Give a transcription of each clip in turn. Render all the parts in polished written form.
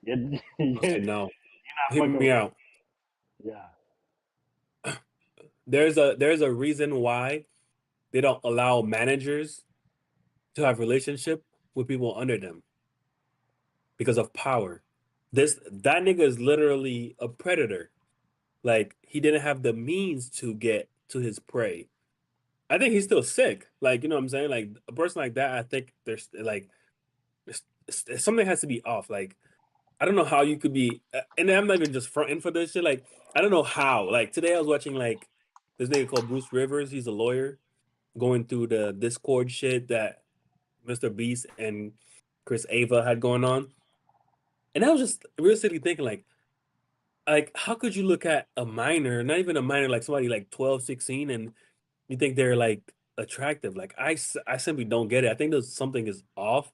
You're, I'll say you're no. not Hear fucking me with out. it. Yeah, There's a reason why they don't allow managers to have relationship with people under them because of power. That nigga is literally a predator. Like he didn't have the means to get to his prey. I think he's still sick. Like you know what I'm saying. Like a person like that, I think there's like something has to be off. Like I don't know how you could be, and I'm not even just fronting for this shit. Like I don't know how. Like today I was watching like this nigga called Bruce Rivers. He's a lawyer going through the Discord shit that Mr. Beast and Chris Ava had going on, and I was just realistically thinking like how could you look at a minor, not even a minor, like somebody like 12, 16, and you think they're like attractive? Like I simply don't get it. I think there's something is off,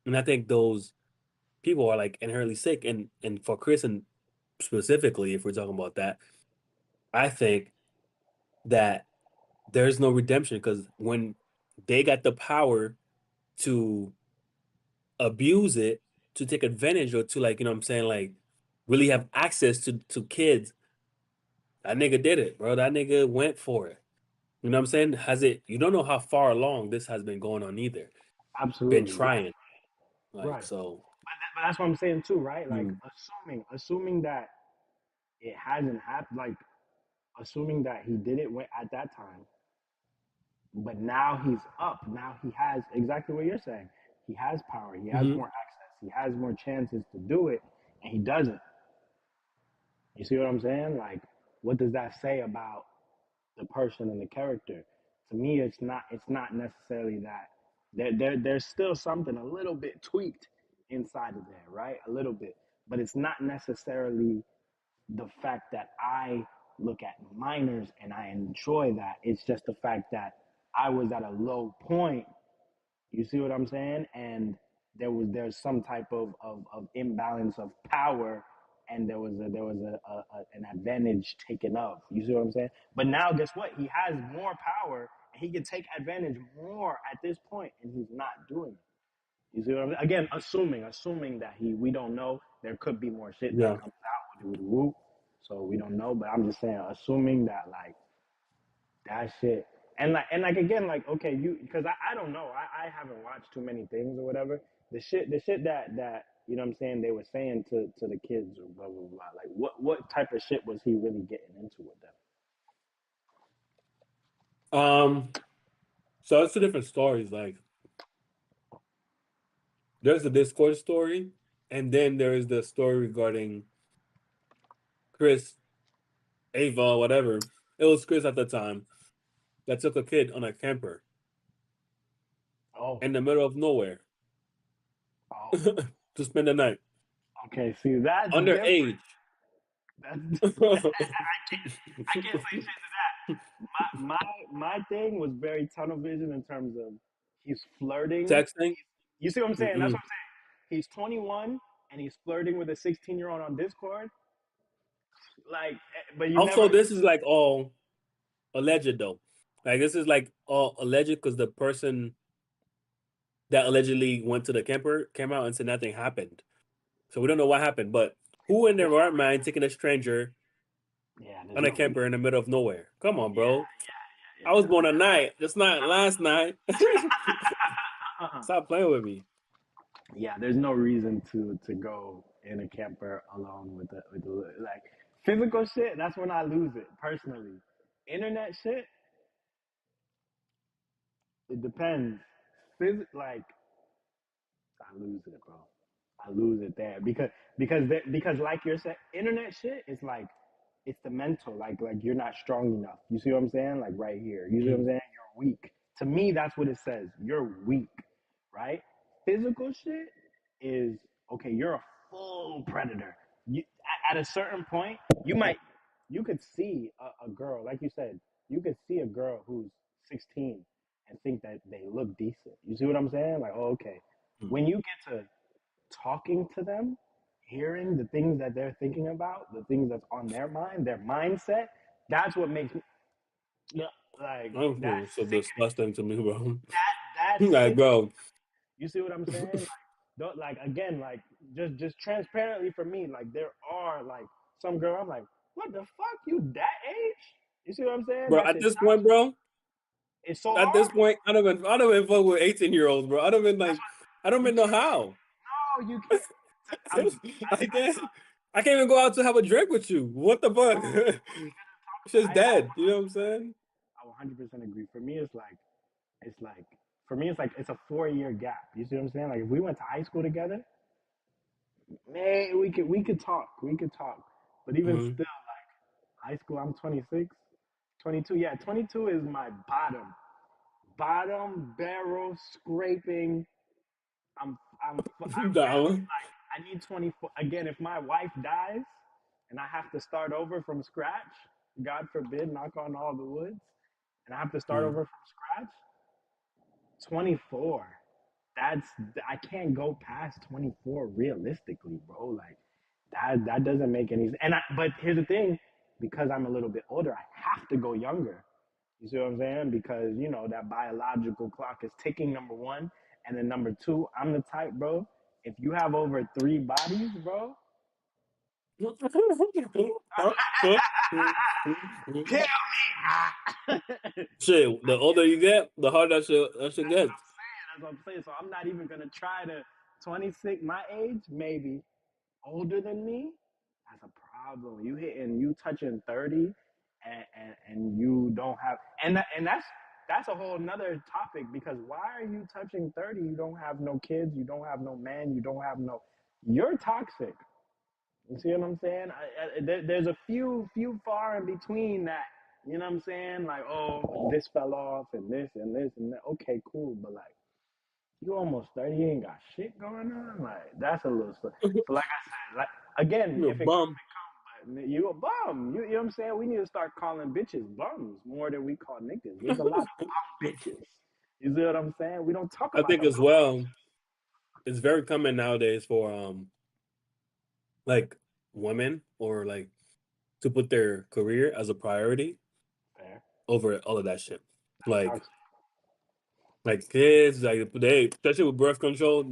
and I think those people are like inherently sick. And for Chris and specifically, if we're talking about that, I think that there's no redemption because when they got the power to abuse it, to take advantage or to like, you know what I'm saying, like really have access to kids, that nigga did it, bro. That nigga went for it. You know what I'm saying? Has it you don't know how far along this has been going on either. Been absolutely. Right, trying. Like right. so But that's what I'm saying too, right? Like mm, assuming that it hasn't happened, like assuming that he did it at that time, but now he's up. Now he has exactly what you're saying. He has power. He has mhm. more access. He has more chances to do it, and he doesn't. You see what I'm saying? Like, what does that say about the person and the character? To me, it's not. It's not necessarily that. There's still something a little bit tweaked inside of there, right? A little bit, but it's not necessarily the fact that I look at minors and I enjoy that. It's just the fact that I was at a low point. You see what I'm saying? And there's some type of imbalance of power, and an advantage taken of. You see what I'm saying? But now, guess what? He has more power, and he can take advantage more at this point, and he's not doing it. You see what I'm saying? Again, assuming that we don't know. There could be more shit that Yeah. comes out with woo. So we don't know. But I'm just saying, assuming that like that shit. And like again, like okay, you because I don't know. I haven't watched too many things or whatever. The shit that you know what I'm saying they were saying to the kids or blah blah blah. Like what type of shit was he really getting into with them? Um so it's two different stories. Like there's the Discord story, and then there is the story regarding Chris, Ava, whatever. It was Chris at the time that took a kid on a camper Oh, in the middle of nowhere oh, to spend the night. okay. See, that's different. Underage. That's I can't say shit to that. My thing was very tunnel vision in terms of he's flirting. Texting. You see what I'm saying? That's what Mm-mm. I'm saying. He's 21 and he's flirting with a 16-year-old on Discord. Like, but you never. Also, this is like all alleged though. Like this is like all alleged because the person that allegedly went to the camper came out and said nothing happened. So we don't know what happened. But who in their There's right mind taking a stranger no. Yeah, there's on a no reason. camper in the middle of nowhere? Come on, bro. I was Yeah, born at night. Just not last night. yeah. Uh-uh. Stop playing with me. Yeah, there's no reason to go in a camper alone with the like physical shit. That's when I lose it personally. Internet shit, it depends. Like I lose it, bro. I lose it there because like you're saying, internet shit is like it's the mental. Like you're not strong enough. You see what I'm saying? Like right here. You see what I'm Mhm. saying? You're weak. To me, that's what it says. You're weak, right? Physical shit is okay. You're a full predator. At a certain point, you could see a girl, like you said, you could see a girl who's 16 and think that they look decent. You see what I'm saying? Like, oh, okay. When you get to talking to them, hearing the things that they're thinking about, the things that's on their mind, their mindset, that's what makes me yeah, like So that's sickening. disgusting to me, bro. That's Like, sick. bro, You see what I'm saying? like again, like just transparently for me, like there are like some girl I'm like, what the fuck, you that age? You see what I'm saying? Bro, That at shit this point, bro, it's so at this hard. point, I don't even fuck with 18-year-olds, bro. I don't You even know can't. how. No, you can't. I can't I can't even go out to have a drink with you. What the fuck? It's just I dead. You know what I'm saying? I 100% agree. For me, it's like for me it's like it's a 4 year gap. You see what I'm saying? Like if we went to high school together, man, we could talk. But even Hmm. still, high school, I'm 26, 22. Yeah, 22 is my bottom barrel scraping. I really Down. like. I need 24 again. If my wife dies and I have to start over from scratch, God forbid, knock on all the woods, and I have to start Mm. over from scratch, 24. That's I can't go past 24 realistically, bro. Like that doesn't make any sense. But here's the thing, because I'm a little bit older, I have to go younger. You see what I'm saying? Because that biological clock is ticking. Number one, and then number two, I'm the type, bro. If you have over three bodies, bro, kill me. Shit, the older you get, the harder that shit gets. That's what I'm saying. So I'm not even gonna try to 26, my age, maybe older than me. That's a problem. You touching 30, and you don't have, and that's a whole nother topic, because why are you touching 30? You don't have no kids. You don't have no man. You don't have no. You're toxic. You see what I'm saying? There's a few far in between that. You know what I'm saying? Like, oh, this fell off, and this and this and that. Okay, cool, but like, you almost 30, you ain't got shit going on. Like, that's a little. So, like I said, like again, You're a if it bum. comes, but you a bum. You know what I'm saying? We need to start calling bitches bums more than we call niggas. There's a lot of bum bitches. You see what I'm saying? We don't talk I about think the as well, it's very common nowadays for like women or like to put their career as a priority fair. over all of that shit. That's Like toxic. like kids, like they especially with birth control,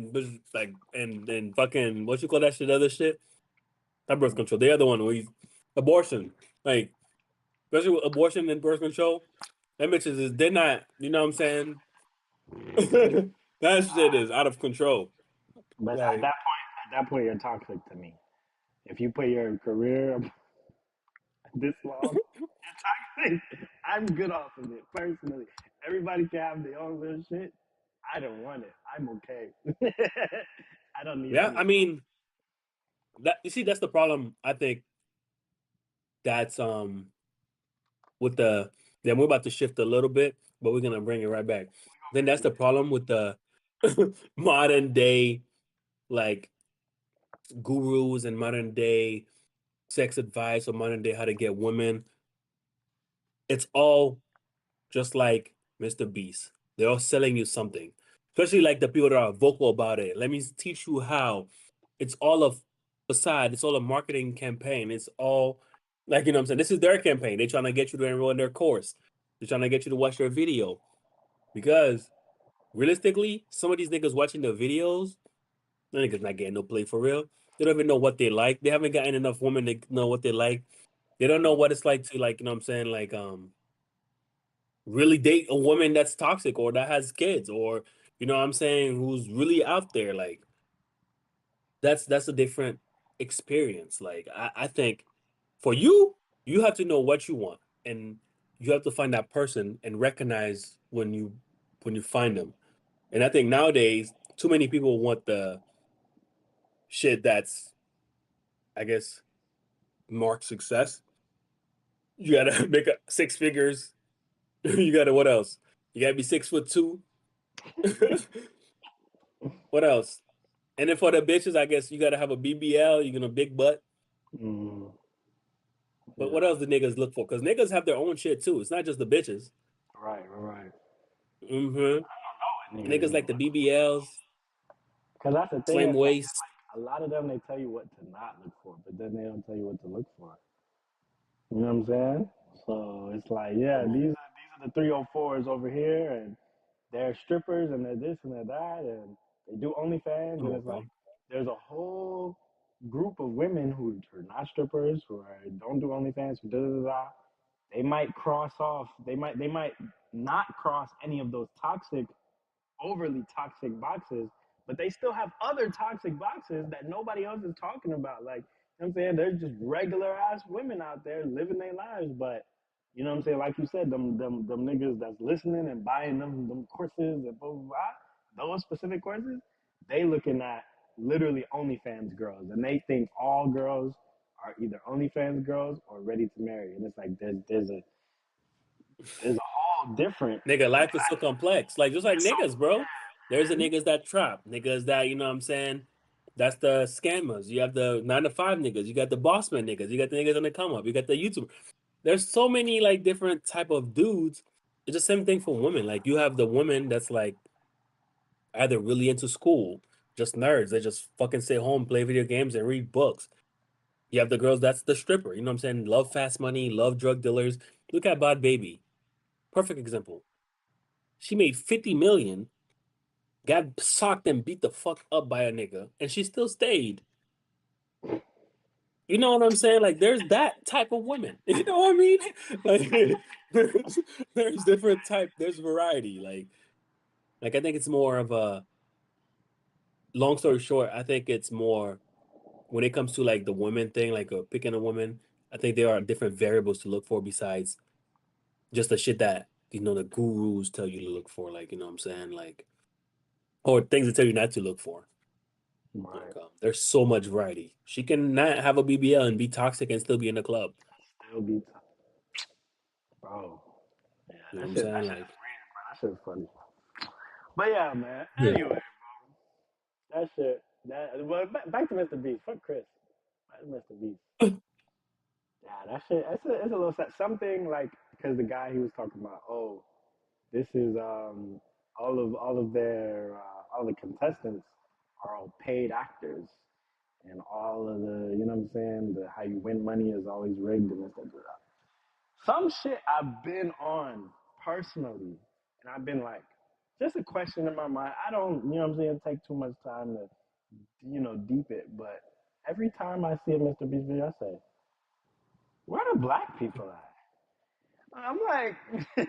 like and fucking what you call that shit, other shit. Not birth control. The other one, abortion. Like especially with abortion and birth control, that bitches is they're not. You know what I'm saying? That shit is out of control. But Like at that point, you're toxic to me. If you put your career this long, you're toxic. I'm good off of it personally. Everybody can have their own little shit. I don't want it. I'm okay. I don't need yeah, any I of mean that. You see, that's the problem. I think that's with the. Then we're about to shift a little bit, but we're gonna bring it right back. Then that's the problem with the modern day like gurus and modern day sex advice or modern day how to get women. It's all just like Mr. Beast. They're all selling you something, especially like the people that are vocal about it. Let me teach you how. It's all a facade. It's all a marketing campaign. It's all like, what I'm saying? This is their campaign. They're trying to get you to enroll in their course. They're trying to get you to watch their video because realistically, some of these niggas watching the videos, the niggas not getting no play for real. They don't even know what they like. They haven't gotten enough women to know what they like. They don't know what it's like to like, what I'm saying, like really date a woman that's toxic or that has kids or what I'm saying, who's really out there. Like that's a different experience. Like I think for you, you have to know what you want and you have to find that person and recognize when you find them. And I think nowadays too many people want the shit that's, I guess, marked success. You gotta make a six figures. You gotta what else? You gotta be 6'2". What else? And then for the bitches, I guess you gotta have a BBL. You're gonna big butt. it. But what Yeah, else do niggas look for? Because niggas have their own shit too. It's not just the bitches. right. Mm-hmm. I don't know what Niggas niggas be like the looking. BBLs, Cause that's the thing. slim It's like waist. a lot of them, they tell you what to not look for, but then they don't tell you what to look for. You know what I'm saying? So it's like, yeah, Come on. these are the 304s over here, and they're strippers, and they're this and they're that, and They do OnlyFans, Come and on, it's like bro. there's a whole group of women who are not strippers, don't do OnlyFans, who da da da. Da. They might cross off. They might not cross any of those overly toxic boxes, but they still have other toxic boxes that nobody else is talking about. Like, you know what I'm saying? There's just regular ass women out there living their lives, but you know what I'm saying? Like you said, them niggas that's listening and buying them courses and blah, blah, blah, those specific courses, they looking at literally OnlyFans girls, and they think all girls are either OnlyFans girls or ready to marry. And it's like there's a whole different. Nigga, life is so complex. Like just like So niggas, bro. There's the man, niggas that trap, niggas that, you know what I'm saying? That's the scammers. You have the 9 to 5 niggas. You got the boss man niggas. You got the niggas on the come up. You got the YouTuber. There's so many like different type of dudes. It's the same thing for women. Like you have the women that's like either really into school, just nerds. They just fucking sit home, play video games, and read books. You have the girls that's the stripper. You know what I'm saying? Love fast money, love drug dealers. Look at Bad Baby. Perfect example. She made 50 million, got socked and beat the fuck up by a nigga, and she still stayed. You know what I'm saying? Like there's that type of women. You know what I mean? Like there's different type, there's variety. Like I think it's more of a long story short, I think it's more when it comes to like the women thing, like picking a woman, I think there are different variables to look for besides just the shit that the gurus tell you to look for, like you know what I'm saying, like or things that tell you not to look for. right, Like there's so much variety. She can not have a BBL and be toxic and still be in the club. still be tough, bro. Yeah, You know what that I'm shit. That saying? shit Like is weird, bro. That shit is funny. But yeah, man. yeah, Anyway, that shit. Back to Mr. Beast. Fuck Chris. Back to Mr. Beast. Yeah, that shit. It's a little sad. Something like because the guy he was talking about. Oh, this is all the contestants are all paid actors, and all of the you know what I'm saying. The how you win money is always rigged and this that. That. Some shit I've been on personally, and I've been like, just a question in my mind. I don't, you know what I'm saying, take too much time to, deep it. But every time I see a Mr. Beast video, I say, where the black people at? I'm like, a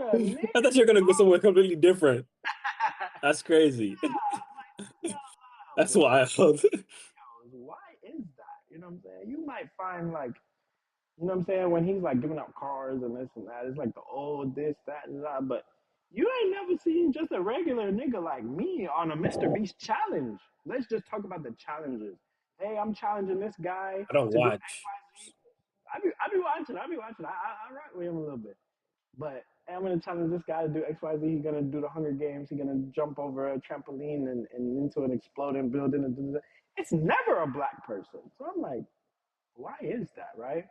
lot of niggas. I thought you were gonna go somewhere completely different. That's crazy. Yeah, That's black wild. videos. Why is that? You know what I'm saying? You might find like you know what I'm saying? When he's like giving out cars and this and that, it's like the old this, that, and that. But you ain't never seen just a regular nigga like me on a Mr. Beast challenge. Let's just talk about the challenges. Hey, I'm challenging this guy I don't to do watch. XYZ. I be watching. I be watching. I rock with him a little bit. But hey, I'm gonna challenge this guy to do XYZ. He's gonna do the Hunger Games. He's gonna jump over a trampoline and into an exploding building. And it's never a black person. So I'm like, why is that, right?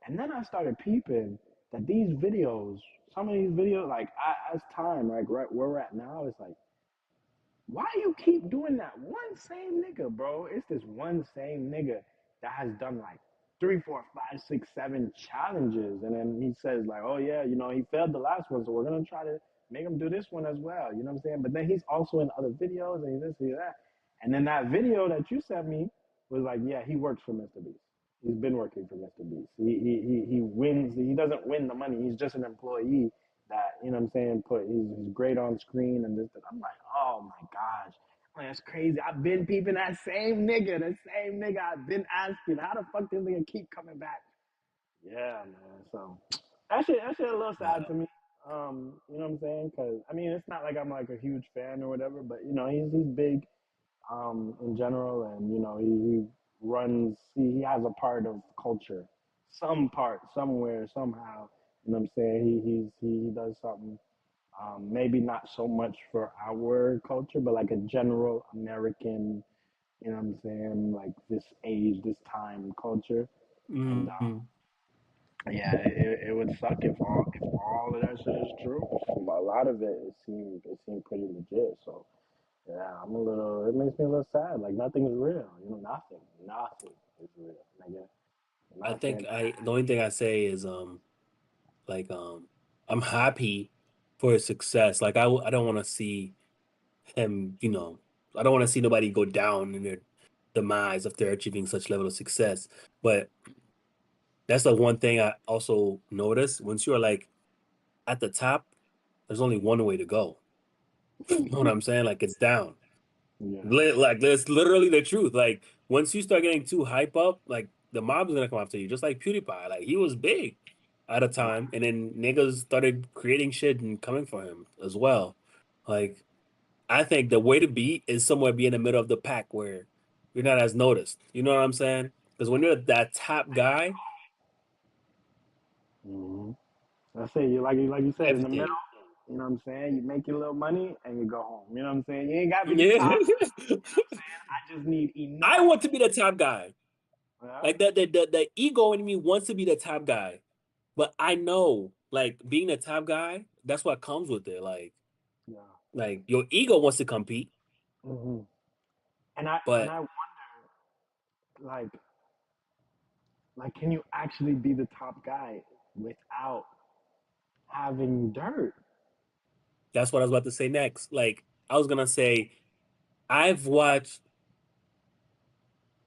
And then I started peeping that these videos, some of these videos, like as time, like right where we're at now, it's like, why you keep doing that one same nigga, bro? It's this one same nigga that has done like 3, 4, 5, 6, 7 challenges, and then he says like, oh yeah, he failed the last one, so we're gonna try to make him do this one as well. You know what I'm saying? But then he's also in other videos and he's this, he's that. And then that video that you sent me was like, yeah, he works for Mr. Beast. He's been working for Mr. Beast. He wins. He doesn't win the money. He's just an employee that you know what I'm saying. He's great on screen and this. That. I'm like, oh my gosh, like, that's crazy. I've been peeping that same nigga, the same nigga. I've been asking, how the fuck this nigga keep coming back? Yeah, man. So that shit a little sad Yeah. to me. You know what I'm saying? Because I mean, it's not like I'm like a huge fan or whatever, but he's big in general, and he runs. He has a part of culture, some part, somewhere, somehow. You know what I'm saying? He does something. Maybe not so much for our culture, but like a general American. You know what I'm saying? Like this age, this time culture, and Mhm. yeah, it would suck if all of that shit is true. But a lot of it seemed pretty legit. So yeah, I'm a little. It makes me a little sad. Like nothing is real. Nothing is real, nigga. I think Nothing. the only thing I say is like I'm happy for his success. Like I don't want to see. him, I don't want to see nobody go down in their demise if they're achieving such level of success. But that's the one thing I also noticed. Once you're like at the top, there's only one way to go. You know what I'm saying? Like it's down. Yeah. Like that's literally the truth. Like once you start getting too hype up, like the mob is gonna come after you. Just like PewDiePie. Like he was big at a time, and then niggas started creating shit and coming for him as well. Like I think the way to be is somewhere be in the middle of the pack where you're not as noticed. You know what I'm saying? Because when you're that top guy, Mm-hmm. I say like you said in the middle. everything. You know what I'm saying? You make your little money and you go home. You know what I'm saying? You ain't got to be the Yeah. top. I just need I enough. want to be the top guy. Yeah. Like the ego in me wants to be the top guy. But I know, like being the top guy, that's what comes with it. Yeah. Like your ego wants to compete, Mm-hmm. And I but wonder, like, can you actually be the top guy without having dirt? that's what I was about to say next. Like I was gonna say, I've watched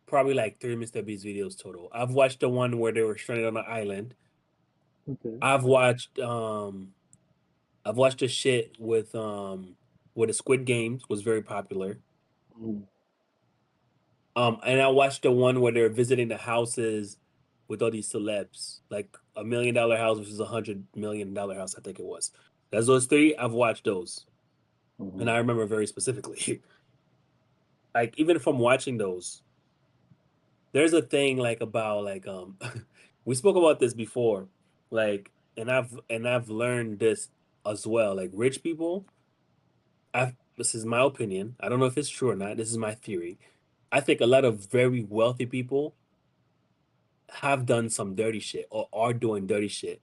probably like 3 MrBeast videos total. I've watched the one where they were stranded on an island. Okay. I've watched I've watched the shit with the Squid Games was very popular. Mm-hmm. And I watched the one where they're visiting the houses with all these celebs, like $1 million house versus $100 million house, I think it was. That's those three. I've watched those, and Mm-hmm. I remember very specifically. Like even from watching those, there's a thing like about we spoke about this before, and I've learned this as well. Like rich people, this is my opinion. I don't know if it's true or not. This is my theory. I think a lot of very wealthy people have done some dirty shit or are doing dirty shit.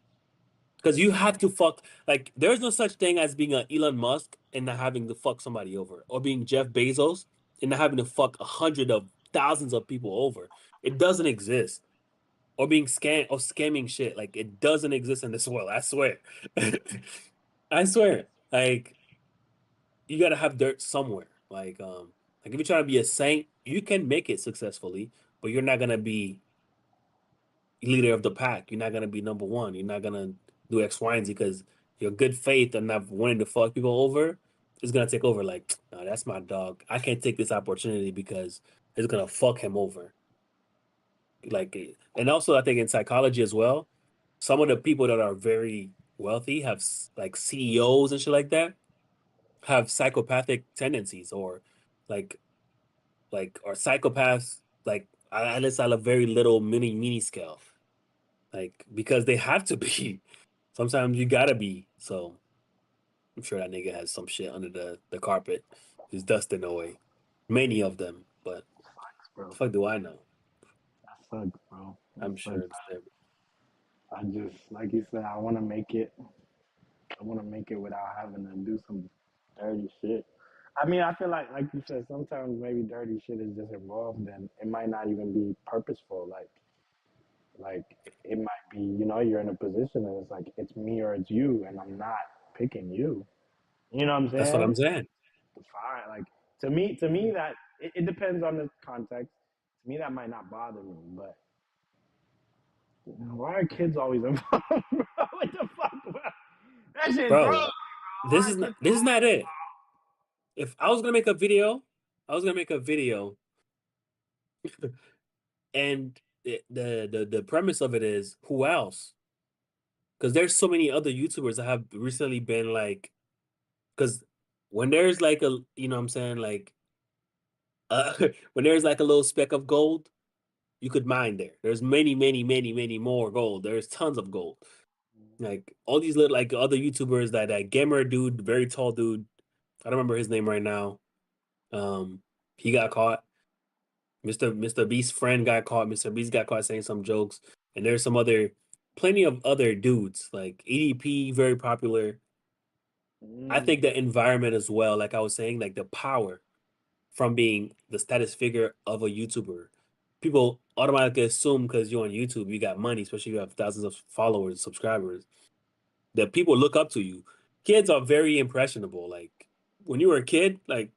Because you have to fuck, like, there's no such thing as being an Elon Musk and not having to fuck somebody over, or being Jeff Bezos and not having to fuck 100 of thousands of people over. It doesn't exist. Or being scamming shit. Like, it doesn't exist in this world. I swear. I swear. Like, you gotta have dirt somewhere. Like if you're trying to be a saint, you can make it successfully, but you're not gonna be leader of the pack. You're not gonna be number one. You're not gonna do X, Y, and Z because your good faith and not wanting to fuck people over is gonna take over. Like, no, that's my dog. I can't take this opportunity because it's gonna fuck him over. And also I think in psychology as well, some of the people that are very wealthy have like CEOs and shit like that have psychopathic tendencies or like or psychopaths at least at a very little mini scale. Like because they have to be. Sometimes you gotta be. So I'm sure that nigga has some shit under the carpet. He's dusting away. Many of them, but the Bro, fuck do I know? that sucks, bro. That I'm sucks. sure it's there. I just, like you said, I want to make it. I want to make it without having to do some dirty shit. I mean, I feel like you said, sometimes maybe dirty shit is just involved, and it might not even be purposeful. Like it might be, you're in a position and it's like it's me or it's you, and I'm not picking you. You know what I'm That's what saying? I'm saying. Fine. Like to me that it depends on the context. To me, that might not bother me, but why are kids always involved, bro? What the fuck, bro? That shit throws me, Bro, bro. this Why is are not kids this is not always it. If I was gonna make a video, I was gonna make a video and the premise of it is who else? Because there's so many other YouTubers that have recently been like because when there's like a what I'm saying uh when there's like a little speck of gold, you could mine there. There's many more gold. There's tons of gold. Like all these little like other YouTubers that gamer dude, very tall dude. I don't remember his name right now. Um, he got caught. Mr. Beast's friend got caught. Mr. Beast got caught saying some jokes. And there's plenty of other dudes like EDP, very popular. I involved. think the environment as well, like I was saying, like the power from being the status figure of a YouTuber. People automatically assume because you're on YouTube, you got money, especially if you have thousands of followers, subscribers, that people look up to you. Kids are very impressionable. Like when you were a kid, like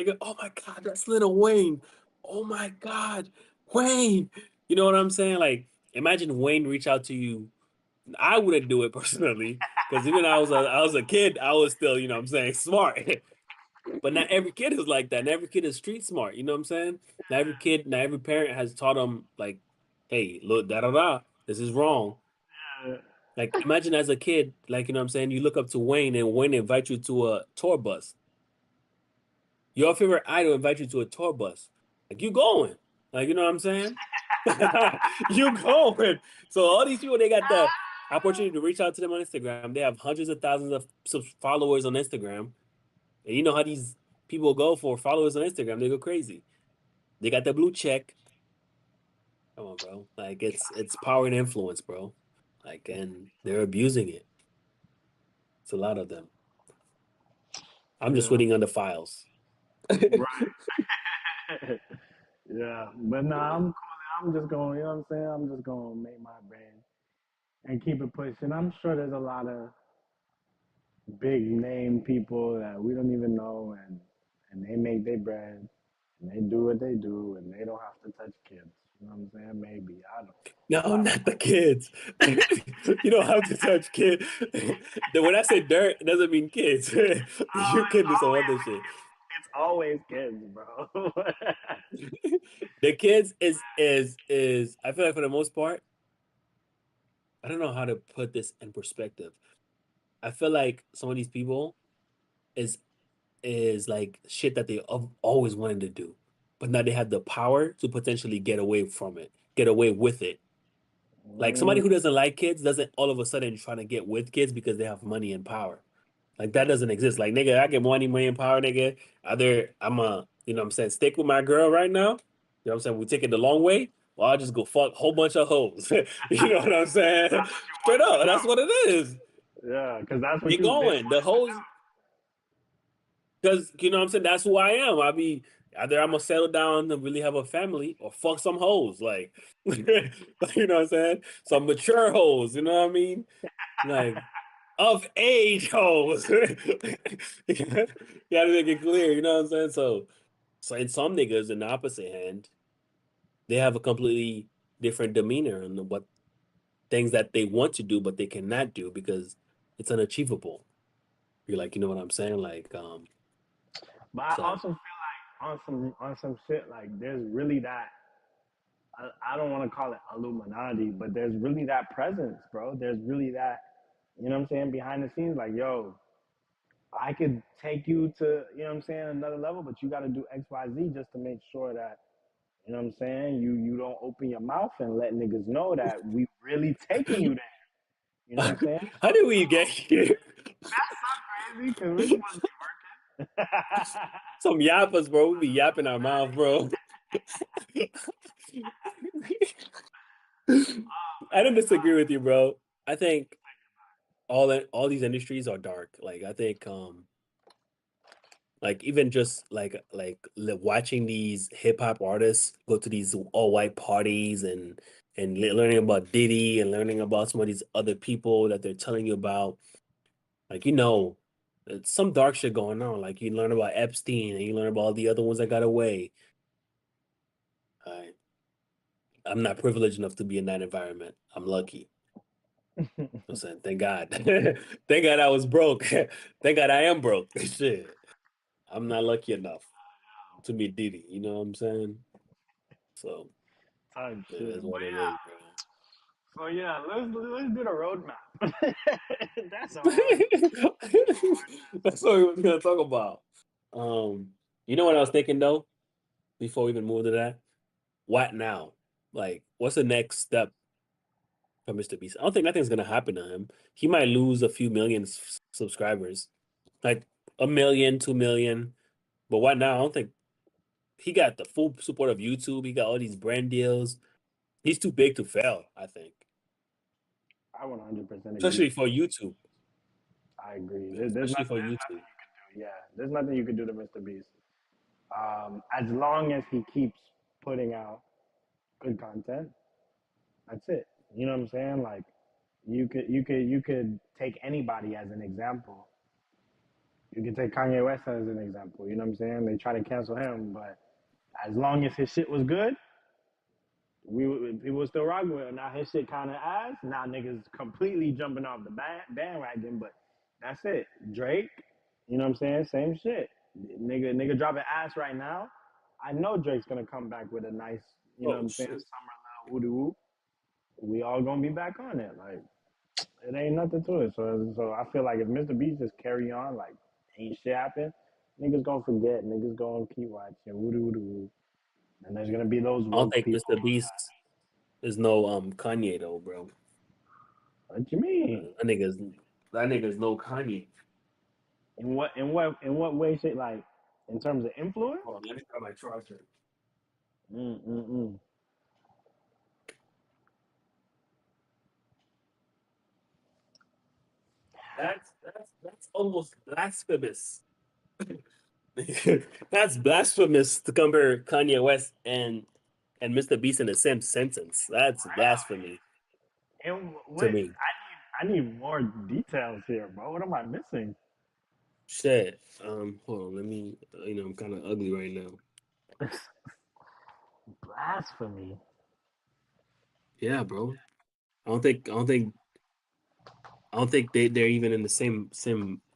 They go, "Oh my God, that's Little Wayne. Oh my God, Wayne." You know what I'm saying? Like, imagine Wayne reach out to you. I wouldn't do it personally because even I was a kid, I was still, you know what I'm saying, smart. But not every kid is like that. Not every kid is street smart. You know what I'm saying? Not every parent has taught them like, "Hey, look, da da da, this is wrong." Yeah. Like, imagine as a kid, like, you know what I'm saying, you look up to Wayne and Wayne invite you to a tour bus. Your favorite idol invite you to a tour bus. Like, you going. Like, you know what I'm saying? You going. So all these people, they got the opportunity to reach out to them on Instagram. They have hundreds of thousands of followers on Instagram. And you know how these people go for followers on Instagram. They go crazy. They got the blue check. Come on, bro. Like, it's power and influence, bro. Like, and they're abusing it. It's a lot of them. I'm just Yeah. waiting on the files. Right. Yeah. But no, I'm cool. I'm just going, you know what I'm saying? I'm just going to make my brand and keep it pushing. I'm sure there's a lot of big name people that we don't even know, and they make their bread and they do what they do and they don't have to touch kids. You know what I'm saying? Maybe. I don't. No, But not the kids. You don't have to touch kids. When I say dirt, it doesn't mean kids. You can do some other shit. it's always kids, bro. The kids is I feel like for the most part, I don't know how to put this in perspective. I feel like some of these people is is like shit that they have always wanted to do, but now they have the power to potentially get away from it, get away with it. Like somebody Mm, who doesn't like kids doesn't all of a sudden trying to get with kids because they have money and power. Like that doesn't exist. Like nigga, I get money and power, nigga. Either I'm a, you know what I'm saying, stick with my girl right now. You know what I'm saying? We take it the long way, or I'll just go fuck a whole bunch of hoes. You know what I'm saying? Straight up. That's what it is. yeah, because that's what They you they, going. The hoes because you know what I'm saying? That's who I am. I be either I'm gonna settle down and really have a family or fuck some hoes. Like, you know what I'm saying? Some mature hoes, you know what I mean? Like of age hoes. You gotta make it clear, you know what I'm saying? So in some niggas, in the opposite hand, they have a completely different demeanor on what things that they want to do, but they cannot do because it's unachievable. You're like, you know what I'm saying? Like, But I so also feel like on some shit like there's really that I don't want to call it Illuminati, but there's really that presence, bro. There's really that, you know what I'm saying, behind the scenes, like, yo, I could take you to, you know what I'm saying, another level, but you got to do X, Y, Z just to make sure that, you know what I'm saying, you don't open your mouth and let niggas know that we really taking you there. You know what I'm saying? how did we get here? That's so crazy because we supposed to be working. Some yappers, bro. We be yapping our mouth, bro. I don't disagree with you, bro. I think all these industries are dark. Like I think like even just watching these hip hop artists go to these all white parties and learning about Diddy and learning about some of these other people that they're telling you about. Like it's some dark shit going on. Like you learn about Epstein and you learn about all the other ones that got away. I I'm not privileged enough to be in that environment. I'm lucky. I'm saying, thank God. Thank God I was broke. Thank God I am broke. Shit. I'm not lucky enough to meet Didi. You know what I'm saying? So Type it shit. is But what it yeah, is, bro. so yeah, let's do the roadmap. That's all. That's what we were gonna talk about. Um, you know what I was thinking though, before we even move to that? What now? Like, what's the next step for Mr. Beast? I don't think nothing's gonna happen to him. He might lose a few million subscribers, like a million, 2 million. But what now? I don't think he got the full support of YouTube. He got all these brand deals. He's too big to fail, I think, I 100% agree. especially for YouTube. I agree. Especially for YouTube. Yeah, there's nothing you could do to Mr. Beast. As long as he keeps putting out good content, that's it. You know what I'm saying? Like you could take anybody as an example. You can take Kanye West as an example. You know what I'm saying? They try to cancel him, but as long as his shit was good, people still rocking with it. Now his shit kind of ass. Now niggas completely jumping off the bandwagon, but that's it. Drake, you know what I'm saying? Same shit. Nigga dropping ass right now. I know Drake's gonna come back with a nice, you know what Oh I'm saying, shit! summer little woo. We all gonna be back on it. Like it ain't nothing to it. So I feel like if Mr. Beast just carry on, like ain't shit happen, niggas gonna forget. Niggas gonna keep watching woo. And there's gonna be those I don't woke think people. Mr. Beast is no Kanye though, bro. What you mean? That nigga's no Kanye. In what way shit like in terms of influence? Hold on, let me grab my charger. Mm. That's almost blasphemous. That's blasphemous to compare Kanye West and Mr. Beast in the same sentence. That's blasphemy And to what me. I need more details here, bro. What am I missing? Shit. Hold on. Let me. I'm kind of ugly right now. Blasphemy. Yeah, bro. I don't think. I don't think. I don't think they're even in the same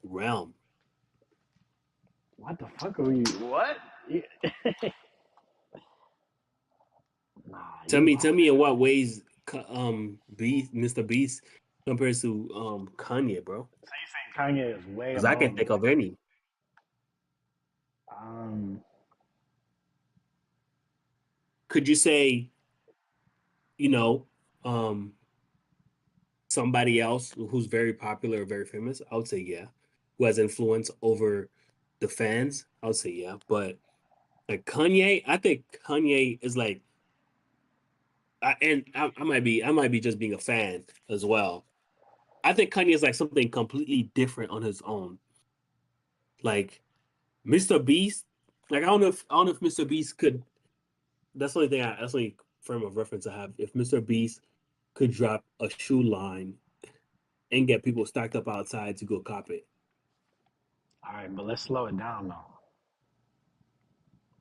realm. What the fuck are we? What? Nah, Tell you me. wild. Tell me in what ways, Mr. Beast compares to Kanye, bro. So you saying Kanye is way Because I above? can't think of any. Um, Could you say, you know, um, somebody else who's very popular or very famous? I would say yeah. Who has influence over the fans? I would say yeah. But like Kanye, I think Kanye is like, I might be just being a fan as well. I think Kanye is like something completely different on his own. Like Mr. Beast, like I don't know if Mr. Beast could. That's the only frame of reference I have. If Mr. Beast could drop a shoe line and get people stacked up outside to go cop it. all right, but let's slow it down though.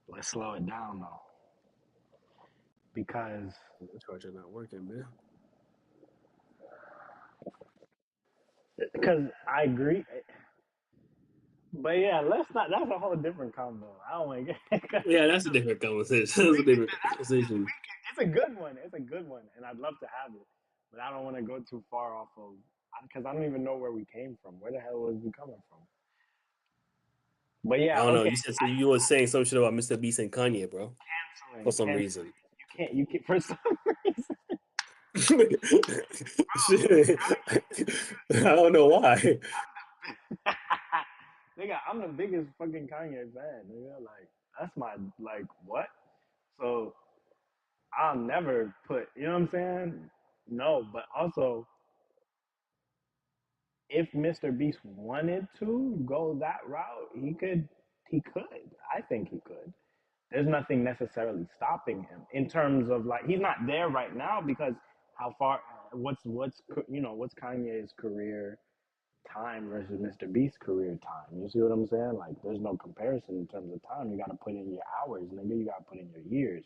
Let's slow it down though, because The charger not working, man. I agree. But yeah, let's not. That's a whole different combo. I don't want to get. Yeah, that's a different conversation. That's a different conversation. It's a good one. It's a good one, and I'd love to have it, but I don't want to go too far off of because I don't even know where we came from. Where the hell was we coming from? But I yeah, don't know. okay. You said so. You were saying some shit about Mr. Beast and Kanye, bro, for Canceling, some canceling. reason. You can't. You can't for some reason. Shit. I don't know why. Nigga, I'm the biggest fucking Kanye fan. Nigga, like that's my like what? So I'll never put. You know what I'm saying? No, but also if Mr. Beast wanted to go that route, he could. He could. I think he could. There's nothing necessarily stopping him in terms of like he's not there right now because how far? What's Kanye's career time versus Mr. Beast's career time? You see what I'm saying? Like there's no comparison in terms of time. You got to put in your hours, nigga. You got to put in your years.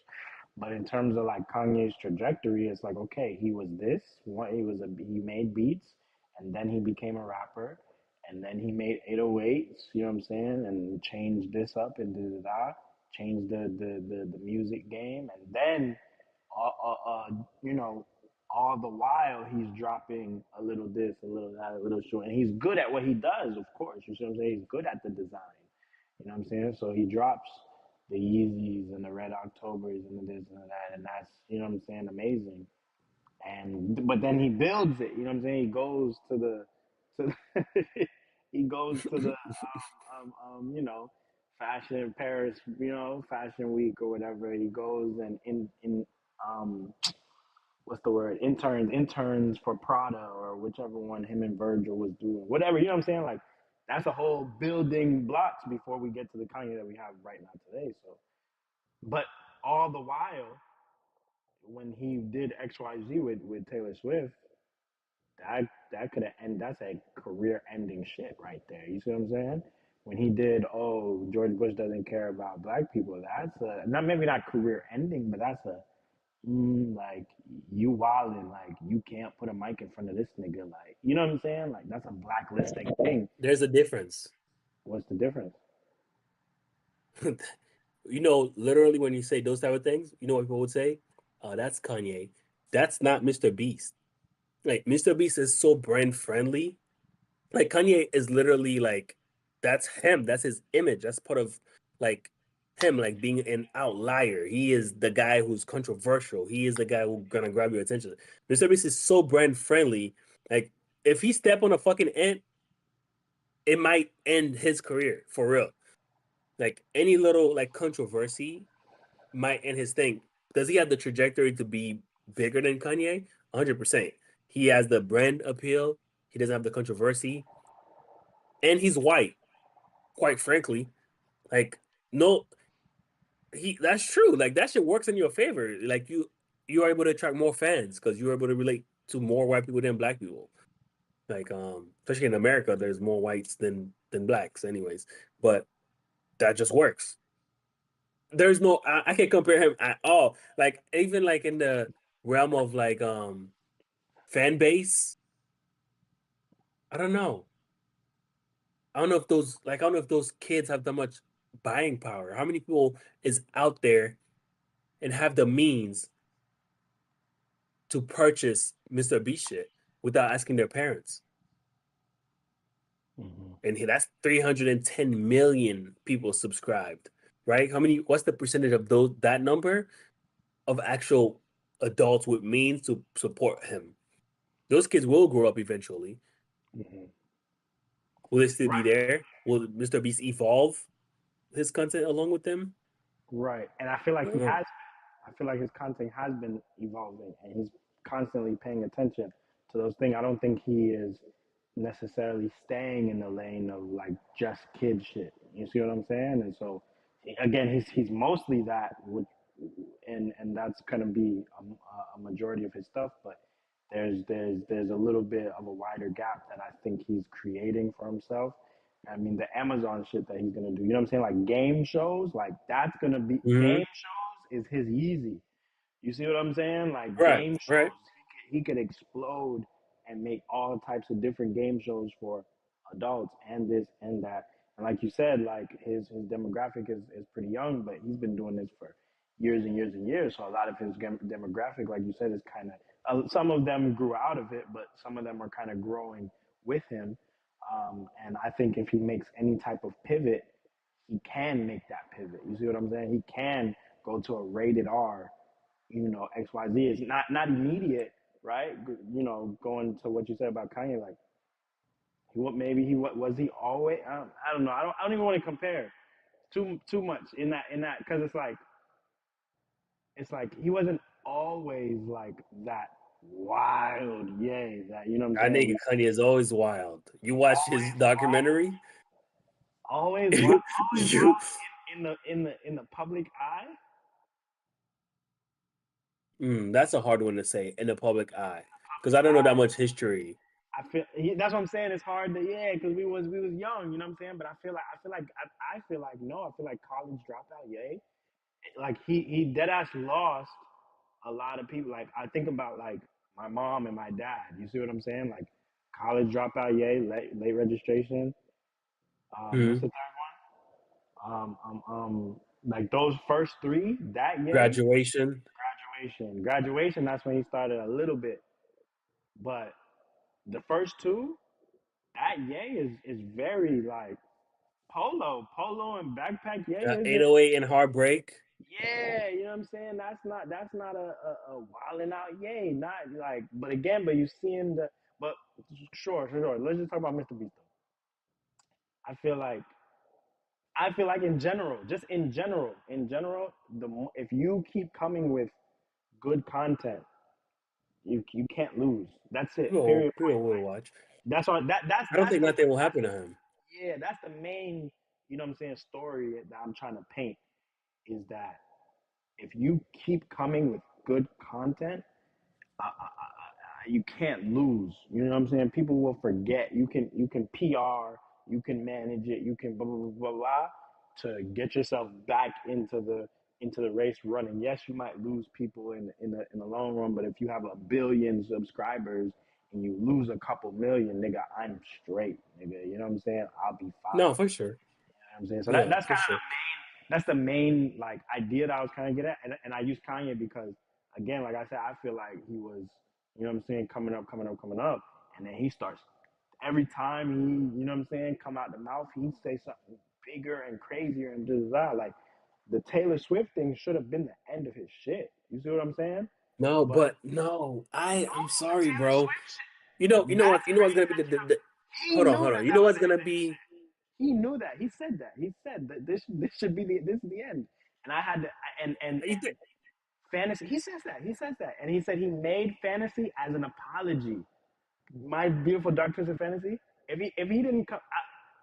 But in terms of like Kanye's trajectory, it's like okay, he was this. He made beats, and then he became a rapper, and then he made 808s. You know what I'm saying? And changed this up and changed the music game, and then you know, all the while he's dropping a little this, a little that, a little short, and he's good at what he does. Of course, you see what I'm saying? He's good at the design. You know what I'm saying? So he drops the Yeezys and the Red Octobers and the this and the that, and that's you know what I'm saying, amazing. And but then he builds it. You know what I'm saying? He goes to he goes to the fashion Paris, fashion week or whatever. He goes and in um what's the word, interns for Prada or whichever one him and Virgil was doing, whatever. You know what I'm saying? Like that's a whole building blocks before we get to the Kanye that we have right now today. So, but all the while, when he did XYZ with Taylor Swift, that could have end. That's a career ending shit right there. You see what I'm saying? when he did, oh, George Bush doesn't care about black people. That's a not maybe not career ending, but that's a like you wildin', like you can't put a mic in front of this nigga, like you know what I'm saying? Like that's a blacklisting thing. There's a difference. What's the difference? You know, literally when you say those type of things, you know what people would say? That's Kanye. That's not Mr. Beast. Like Mr. Beast is so brand friendly. Like Kanye is literally like that's him. That's his image. That's part of like him, like being an outlier. He is the guy who's controversial. He is the guy who's gonna grab your attention. Mr. Beast is so brand friendly. Like if he step on a fucking ant, it might end his career for real. Like any little like controversy might end his thing. Does he have the trajectory to be bigger than Kanye? 100%. He has the brand appeal. He doesn't have the controversy, and he's white. Quite frankly, like no, he that's true. Like that shit works in your favor. Like you are able to attract more fans because you're able to relate to more white people than black people. Like especially in America, there's more whites than blacks, anyways. But that just works. There's no I can't compare him at all. Like even like in the realm of like fan base, I don't know. I don't know if those like I don't know if those kids have that much buying power. How many people is out there and have the means to purchase Mr. Beast shit without asking their parents? Mm-hmm. And that's 310 million people subscribed, right? How many? What's the percentage of those that number of actual adults with means to support him? Those kids will grow up eventually. Mm-hmm. Will they still be Right, there? Will Mr. Beast evolve his content along with them? right. And I feel I like don't he know. has. I feel like his content has been evolving, and he's constantly paying attention to those things. I don't think he is necessarily staying in the lane of like just kid shit. You see what I'm saying? And so again, he's mostly that, and that's gonna be a majority of his stuff. But there's a little bit of a wider gap that I think he's creating for himself. I mean, the Amazon shit that he's gonna do. You know what I'm saying? Like game shows, like that's gonna be Mm-hmm. game shows is his Yeezy. You see what I'm saying? Like Right, game right. shows, he could explode and make all types of different game shows for adults and this and that. And like you said, like his demographic is pretty young, but he's been doing this for years and years and years. So a lot of his demographic, like you said, is kind of some of them grew out of it, but some of them are kind of growing with him. And I think if he makes any type of pivot, he can make that pivot. You see what I'm saying? He can go to a rated R, XYZ. It's not immediate, right? Going to what you said about Kanye, like was he always? I don't know. I don't even want to compare too much in that because it's like he wasn't always like that wild, yay, that you know what I'm That saying? nigga Kanye is always wild. You watch his documentary? Always wild, always You, wild in the public eye. that's a hard one to say in the public eye because I don't know that much history. That's what I'm saying. It's hard to because we was young, you know what I'm saying. But I feel like no. I feel like college dropout, yay. Like he dead ass lost a lot of people. Like I think about like my mom and my dad. You see what I'm saying? Like college dropout, yay. Late registration. What's Mhm. the third one? Like those first three, that yay. Graduation. Graduation. That's when he started a little bit, but the first two, that yay is very like polo and backpack yay isn't. 808 and Heartbreak. Yeah, you know what I'm saying. That's not a wilding out yay, not like. But you seeing the. But sure. Let's just talk about Mr. Beast. I feel like I feel like just in general, if you keep coming with good content, you can't lose. That's it. Period. People will watch. That's all. That's I don't that's think the nothing will happen to him. yeah. That's the main. You know what I'm saying? Story that I'm trying to paint is that if you keep coming with good content, you can't lose. You know what I'm saying? People will forget. You can PR you can manage it, you can blah blah blah blah, blah to get yourself back into the race running. Yes, you might lose people in the long run, but if you have 1 billion subscribers and you lose a couple million, nigga, I'm straight, nigga. You know what I'm saying? I'll be fine. No, for sure. You know what I'm saying? So Yeah, that's for kind sure. of that's the main like idea that I was kind of get at, and I use Kanye because again, like I said, I feel like he was, you know what I'm saying, coming up, and then he starts every time he, you know what I'm saying, come out the mouth, he say something bigger and crazier and just that. Like the Taylor Swift thing should have been the end of his shit. You see what I'm saying? No, But but no, I'm the sorry, Taylor bro. Swift shit, You know what's gonna be the he hold on, knew hold on. that You that know was what's the end gonna of his be shit. He knew that. He said that. He said that this should be this is the end. And I had to you think- fantasy. He says that. He says that. And he said he made fantasy as an apology. My beautiful dark twisted fantasy. If he didn't come,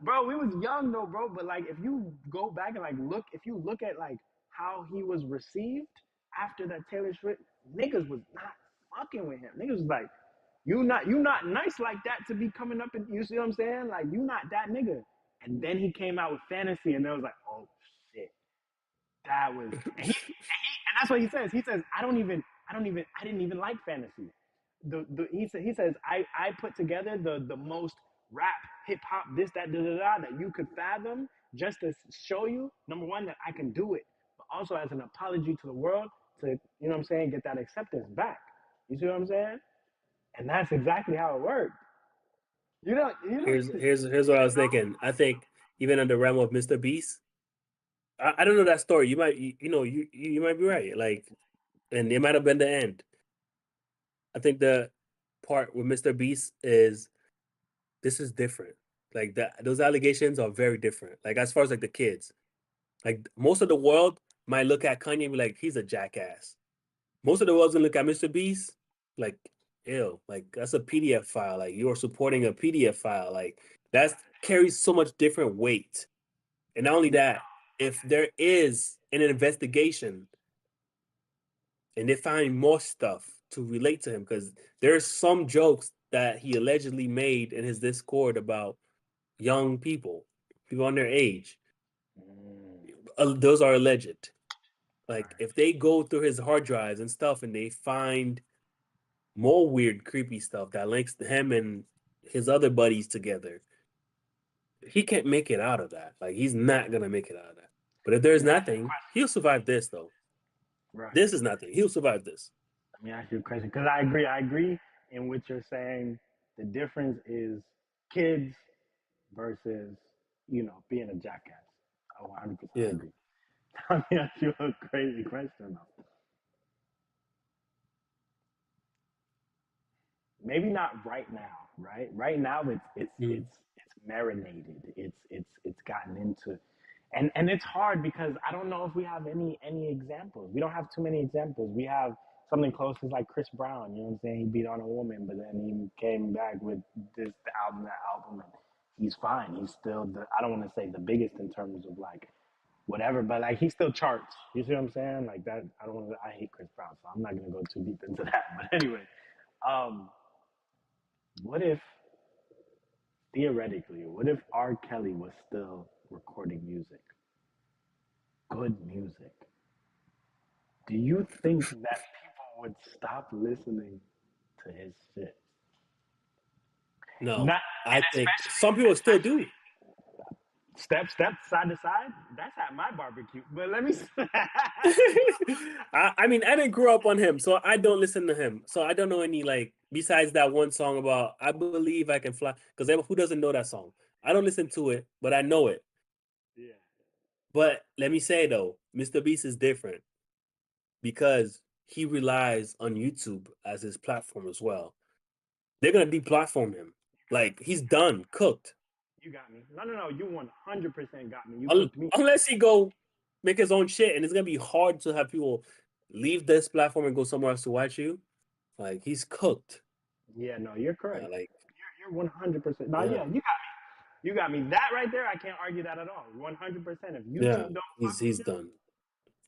bro, we was young though, bro. But like, if you go back and like look, if you look at like how he was received after that Taylor Swift, niggas was not fucking with him. Niggas was like, you not nice like that to be coming up and you see what I'm saying? Like you not that nigga. And then he came out with fantasy, and they was like, oh shit, that was. And that's what he says. He says, I didn't even like fantasy. He says, I put together the most rap, hip hop, this, that, da, da, da, that you could fathom just to show you, number one, that I can do it, but also as an apology to the world to, you know what I'm saying, get that acceptance back. You see what I'm saying? And that's exactly how it worked. You here's what I was thinking. I think even in the realm of Mr. Beast, I don't know that story. You might you know you might be right. Like, and it might have been the end. I think the part with Mr. Beast is this is different. Like that those allegations are very different. Like as far as like the kids. Like most of the world might look at Kanye and be like, he's a jackass. Most of the world's gonna look at Mr. Beast like, ew, like that's a PDF file. Like you're supporting a PDF file. Like that carries so much different weight. And not only that, if there is an investigation and they find more stuff to relate to him, because there's some jokes that he allegedly made in his Discord about young people, people on their age. Those are alleged. Like if they go through his hard drives and stuff and they find more weird, creepy stuff that links him and his other buddies together, he can't make it out of that. Like he's not gonna make it out of that. But if there's nothing, he'll survive this though. right. This is nothing. He'll survive this. Let me ask you a question because I agree. I agree in what you're saying. The difference is kids versus being a jackass. I 100% Yeah. agree. Let me ask you a crazy question though. Maybe not right now, right? Right now Mhm. it's marinated. It's gotten into, and it's hard because I don't know if we have any examples. We don't have too many examples. We have something close as like Chris Brown. You know what I'm saying? He beat on a woman, but then he came back with the album, that album, and he's fine. He's still I don't want to say the biggest in terms of like whatever, but like he still charts. You see what I'm saying? Like that. I don't want to. I hate Chris Brown, so I'm not gonna go too deep into that. But anyway, um, what if theoretically, what if R. Kelly was still recording music, good music? Do you think that people would stop listening to his shit? No, Not, I and think some people still do. step side to side. That's at my barbecue. But let me. I mean, I didn't grow up on him, so I don't listen to him. So I don't know any like besides that one song about "I Believe I Can Fly." Because who doesn't know that song? I don't listen to it, but I know it. Yeah. But let me say though, Mr. Beast is different because he relies on YouTube as his platform as well. They're gonna deplatform him. Like he's done, cooked. You got me. No. You 100% got me. You cooked me. Unless he go make his own shit, and it's gonna be hard to have people leave this platform and go somewhere else to watch you. Like he's cooked. Yeah. No, you're correct. Like You're 100%. No, yeah, yeah. You got me. That right there, I can't argue that at all. 100%. yeah, he's done.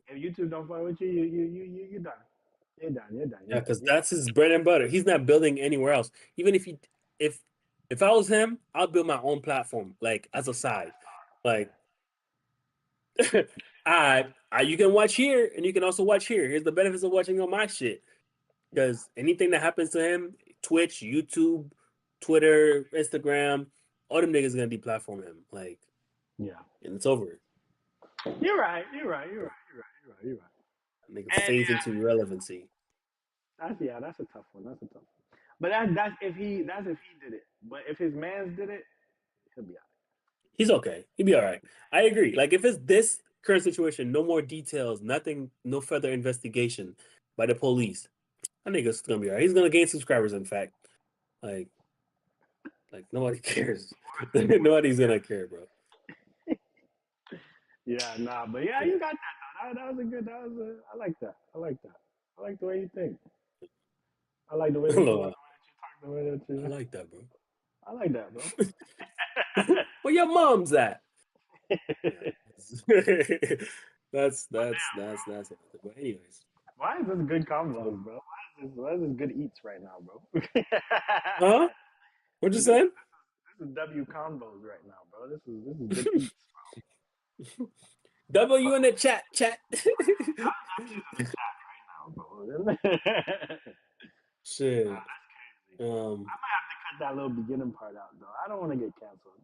If YouTube don't fuck with you, you done. You're done. You're done. You're Yeah, done. because that's his bread and butter. He's not building anywhere else. Even if If I was him, I'd build my own platform, like as a side. Like, you can watch here and you can also watch here. Here's the benefits of watching on my shit. Because anything that happens to him, Twitch, YouTube, Twitter, Instagram, all them niggas gonna deplatform him. Like, Yeah. and it's over. You're right. You're right. You're right. You're right. You're right. You're right. Nigga And fades into irrelevancy. that's a tough one. That's a tough one. But that's if he did it. But if his man's did it, he'll be out. He's okay. He'll be all right. I agree. Like if it's this current situation, no more details, nothing, no further investigation by the police. I think it's gonna be all right. He's gonna gain subscribers. In fact, like, nobody cares. Nobody's gonna care, bro. Yeah, nah, but yeah, Yeah. you got that though. That was a good. I like that. I like that. I like the way you think. I like the way that you Hello. talk. The way that I you. like that, bro. I like that, bro. Where your mom's at? Yeah. That's it. But anyways. Why is this good combos, bro? Why is this good eats right now, bro? Huh? What you this, is, saying? this is W combos right now, bro. This is good eats. W in the chat. Now, bro. Shit. I might have to cut that little beginning part out, though. I don't want to get canceled.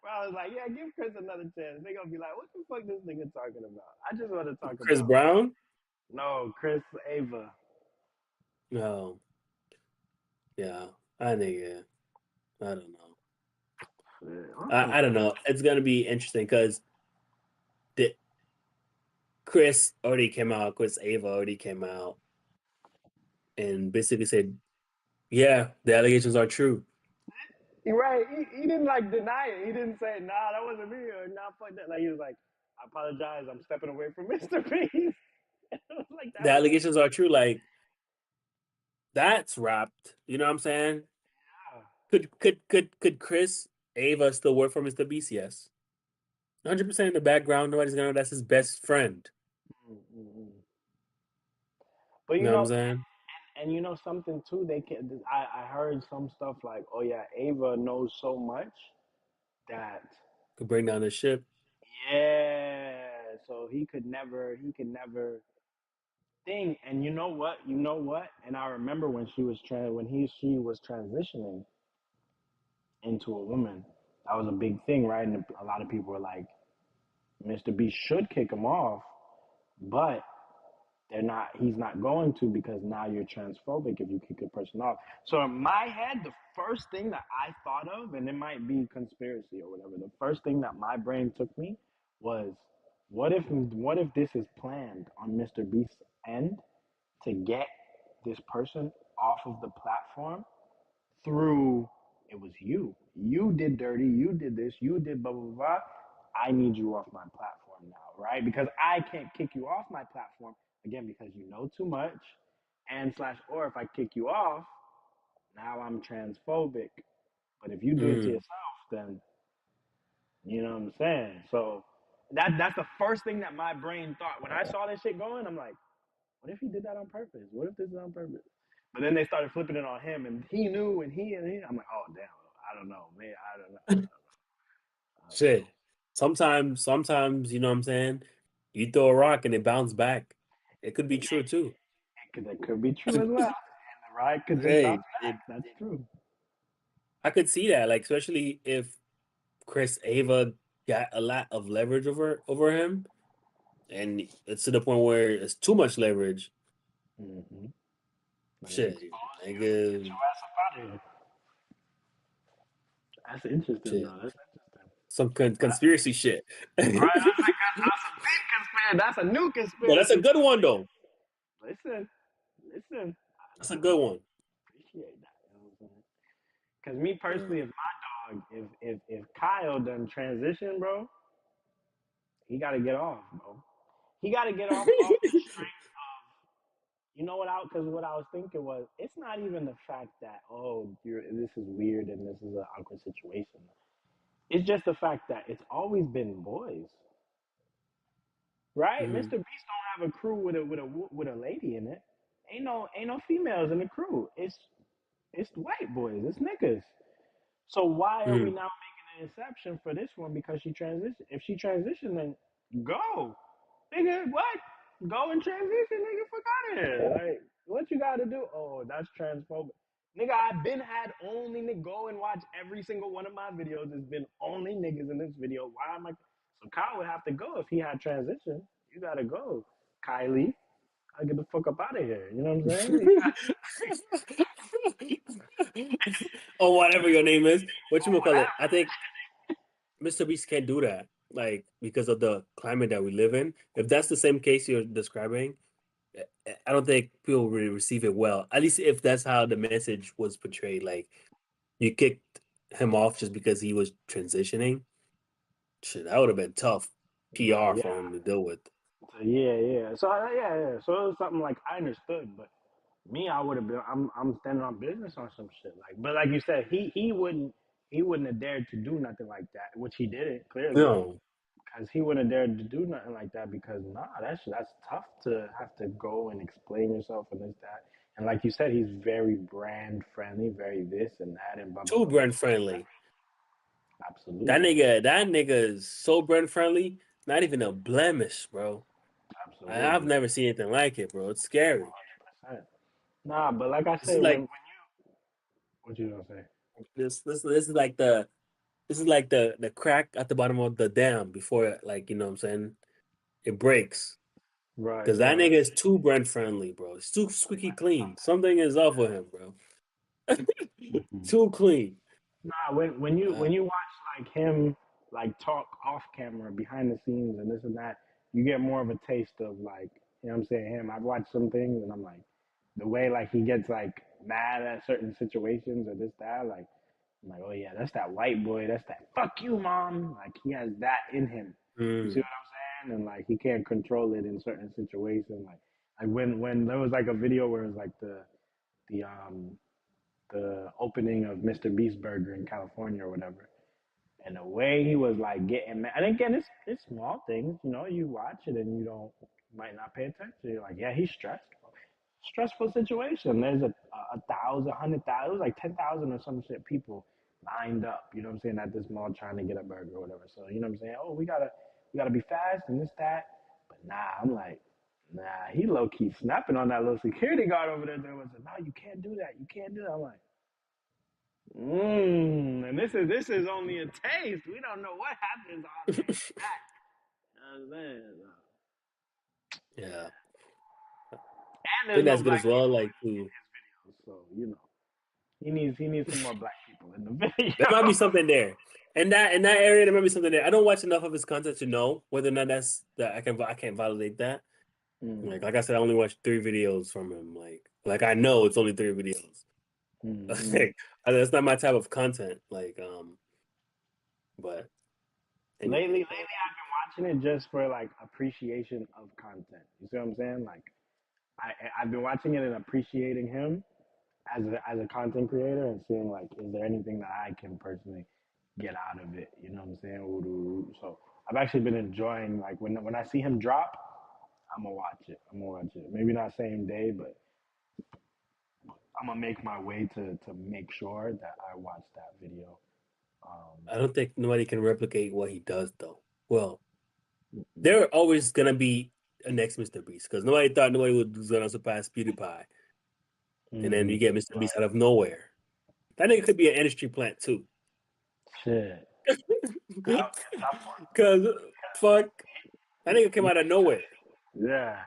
Bro, I was like, yeah, give Chris another chance. They gonna be like, what the fuck this nigga talking about? I just want to talk Chris about Brown? no Chris Ava. No. Yeah. I think I don't know. I don't know. It's gonna be interesting because Chris already came out. Chris Ava already came out and basically said, "Yeah, the allegations are true." You're right. He didn't like deny it. He didn't say, nah, that wasn't me or nah, fuck that. Like he was like, I apologize. I'm stepping away from Mr. Beast. Like The that was it. allegations are true. Like that's wrapped. You know what I'm saying? Yeah. Could Chris Ava still work for Mr. Beast? Yes. 100% in the background. Nobody's gonna know that's his best friend. Mm-mm. But You know what I'm saying? and you know something too. They can. I heard some stuff like, oh yeah, Ava knows so much that Could bring down the ship. yeah. So he could never thing. And you know what. And I remember when she was transitioning into a woman, that was a big thing, right? And a lot of people were like, Mr. B should kick him off, but they're not. He's not going to because now you're transphobic if you kick a person off. So in my head, the first thing that I thought of, and it might be conspiracy or whatever, the first thing that my brain took me was, what if this is planned on Mr. Beast's end to get this person off of the platform through it was you. You did dirty. You did this. You did blah blah blah. I need you off my platform now, right? Because I can't kick you off my platform again because you know too much, and slash or if I kick you off, now I'm transphobic. But if you do it to Mm. yourself, then you know what I'm saying. So that's the first thing that my brain thought when I saw this shit going. I'm like, what if he did that on purpose? What if this is on purpose? But then they started flipping it on him, and he knew, and he. I'm like, oh damn, I don't know, man, I don't know, I don't know. Shit. Sometimes, you know what I'm saying? You throw a rock and it bounces back. It could be true too. That could be true as well, and the ride could just Hey, bounce back. That's true. I could see that, like especially if Chris Ava got a lot of leverage over him, and it's to the point where it's too much leverage. Mm-hmm. Like Shit, expose you, get nigga, your ass up out of here. That's interesting, shit, though. That's interesting. some conspiracy shit. Right? No, That's a big conspiracy. That's a new that's a conspiracy. good one though. Listen, listen. That's a good one. Appreciate that. You know what I'm saying? Because me personally, as my dog, if Kyle done transition, bro, he got to get off, bro. He got to get off the strength of, you know what? Because what I was thinking was, it's not even the fact that this is weird and this is an awkward situation. It's just the fact that it's always been boys, right? Mhm. Mr. Beast don't have a crew with a lady in it. Ain't no females in the crew. It's It's white boys. It's niggas. So why are we Mm. now making an exception for this one because she transitioned? If she transitioned, then go, nigga. What? Go and transition, nigga. Fuck out of here. Like, what you got to do? Oh, that's transphobic. Nigga, I've been had only nigga go and watch every single one of my videos. There's been only niggas in this video. Why am I? So Kyle would have to go if he had transition. You gotta go, Kylie. I get the fuck up out of here. You know what I'm saying? Or whatever your name is. What you call it? I think Mr. Beast can't do that, like because of the climate that we live in. If that's the same case you're describing, I don't think people will receive it well. At least if that's how the message was portrayed, like you kicked him off just because he was transitioning. Shit, that would have been tough Right. PR Yeah. for him to deal with. So yeah. So yeah. So it was something like I understood, but me, I would have been. I'm standing on business on some shit. Like, but like you said, he wouldn't have dared to do nothing like that, which he didn't clearly, No, because he wouldn't have dared to do nothing like that because nah, that's tough to have to go and explain yourself and this that. And like you said, he's very brand friendly, very this and that and blah blah too blah blah. brand friendly. Absolutely, That nigga is so brand friendly. Not even a blemish, bro. I've absolutely, never seen anything like it, bro. It's scary. 100%. Nah, but like I This is say, when like you what you gonna say? this is like the crack at the bottom of the dam before, like, you know what I'm saying, it breaks. Right, Because that right. nigga is too brand friendly, bro. It's too squeaky clean. Something is off with him, bro. Mhm. Too clean. Nah, when you Uh, watch like him like talk off camera, behind the scenes, and this and that, you get more of a taste of like you know what I'm saying. Him, I've watched some things, and I'm like, the way like he gets like mad at certain situations or this that, like I'm like, oh yeah, that's that white boy. That's that fuck you, mom. Like he has that in him. You see mm, what I'm saying? And like he can't control it in certain situations. Like when there was like a video where it was like the the opening of Mr. Beast Burger in California or whatever. And the way he was like getting mad, and again, it's small things, you know. You watch it and you might not pay attention. You're like, yeah, he's stressed. Stressful situation. There's a thousand, 100,000, it was like 10,000 or some shit people lined up. You know what I'm saying at this mall trying to get a burger or whatever. So you know what I'm saying. Oh, we gotta be fast and this that. But nah, I'm like, nah. He low key snapping on that little security guard over there. There was like, no, you can't do that. You can't do that. I'm like. And this is only a taste. We don't know what happens all the way in the back. You know what I'm saying? yeah. And I there's think no that's good black as well. Like, to, people, so he needs some more black people in the there might be video. something there. In that area, there might be something there. I don't watch enough of his content to know whether or not that's that I can't validate that. Like I said, I only watched 3 videos from him. Like I know it's only 3 videos. Mm-hmm. Like that's not my type of content. But Lately, anyway, bro. I've been watching it just for like appreciation of content. You see what I'm saying? Like I've been watching it and appreciating him as a content creator and seeing like, is there anything that I can personally get out of it? You know what I'm saying? So I've actually been enjoying like when I see him drop, I'm gonna watch it. I'm gonna watch it. Maybe not same day, but I'm gonna make my way to make sure that I watch that video. Um, I don't think nobody can replicate what he does though. Well, there are always gonna be a next Mr. Beast because nobody was gonna surpass PewDiePie, and then you mm, get Mr. Beast out of nowhere. That nigga could be an industry plant too. shit. Yep, tough Cause fuck, that nigga came one. out of nowhere. Yeah,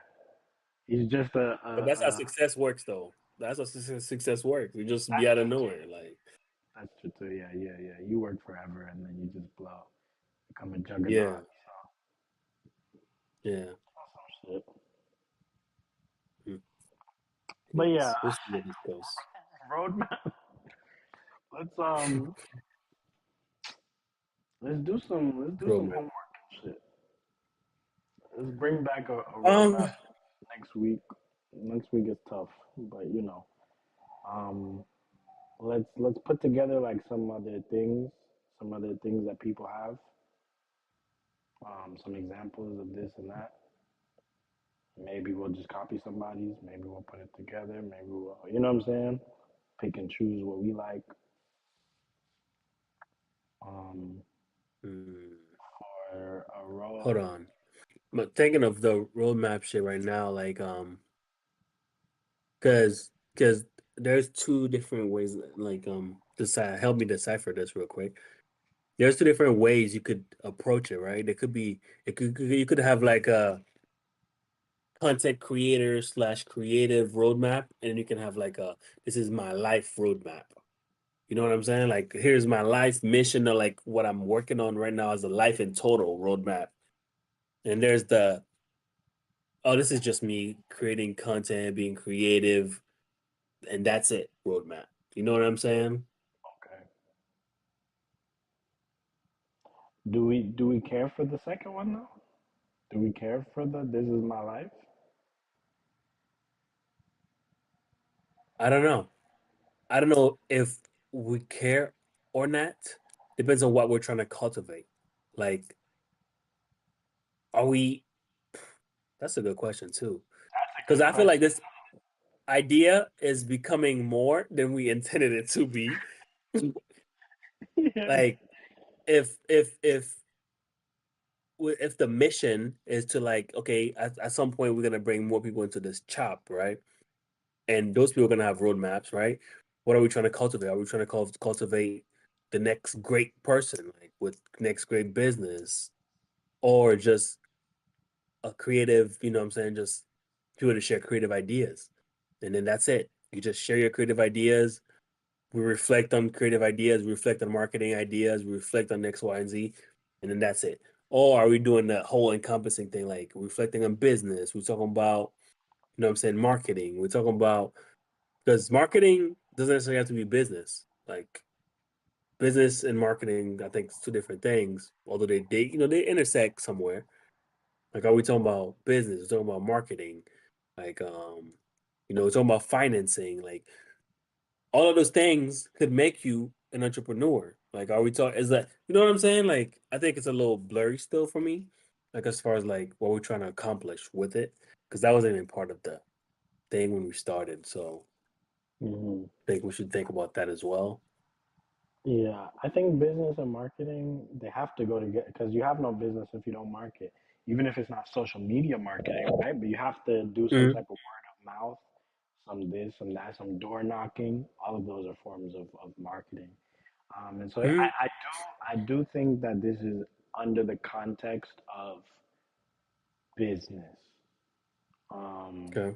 he's just But that's how success works, though. That's how success works. You just be out of nowhere, like that's true too. Yeah. You work forever and then you just blow, become a yeah, juggernaut. yeah. Some shit. Mm. But yeah, Anyways, we'll see where this goes. roadmap. Let's um let's do some Roadmap. homework and shit. Let's bring back a Um, roadmap next week. Next week is tough, but um let's put together like some other things that people have, some examples of this and that. Maybe we'll just copy somebody's, maybe we'll put it together, maybe we'll, you know what I'm saying? pick and choose what we like. Um, Mm. for a Hold role, on. I'm thinking of the roadmap shit right now, because there's two different ways, decide help me decipher this real quick. There's two different ways you could approach it, right? It could be you could have like a content creator slash creative roadmap, and you can have like a this is my life roadmap. You know what I'm saying? Like here's my life mission, or like what I'm working on right now as a life in total roadmap. And there's the oh, this is just me creating content, being creative, and that's it roadmap. You know what I'm saying? okay. Do we care for the second one though? Do we care for the "This is my life"? I don't know. I don't know if we care or not. Depends on what we're trying to cultivate. Like, are we? That's a good question too. That's a Because good I feel like question. this idea is becoming more than we intended it to be. Yeah. Like, if the mission is to like, okay, at some point we're gonna bring more people into this chop, right? And those people are gonna have roadmaps, right? What are we trying to cultivate? Are we trying to cultivate the next great person, like with next great business, or just a creative? You know what I'm saying? Just people to share creative ideas, and then that's it. You just share your creative ideas. We reflect on creative ideas, we reflect on marketing ideas, we reflect on X, Y, and Z, and then that's it. Or are we doing the whole encompassing thing, like reflecting on business? We're talking about, you know what I'm saying, marketing. We're talking about because marketing doesn't necessarily have to be business. Like business and marketing, I think it's two different things. Although they intersect somewhere. Like, are we talking about business? We're talking about marketing. Like, we're talking about financing. Like, all of those things could make you an entrepreneur. Like, are we talking? Is that you know what I'm saying? Like, I think it's a little blurry still for me. Like, as far as like what we're trying to accomplish with it, because that wasn't even part of the thing when we started. So, Hmm. I think we should think about that as well. Yeah, I think business and marketing they have to go together because you have no business if you don't market. Even if it's not social media marketing, right? But you have to do some Mhm. type of word of mouth, some this, some that, some door knocking. All of those are forms of marketing. And so Mhm. I do think that this is under the context of business. Um, Okay.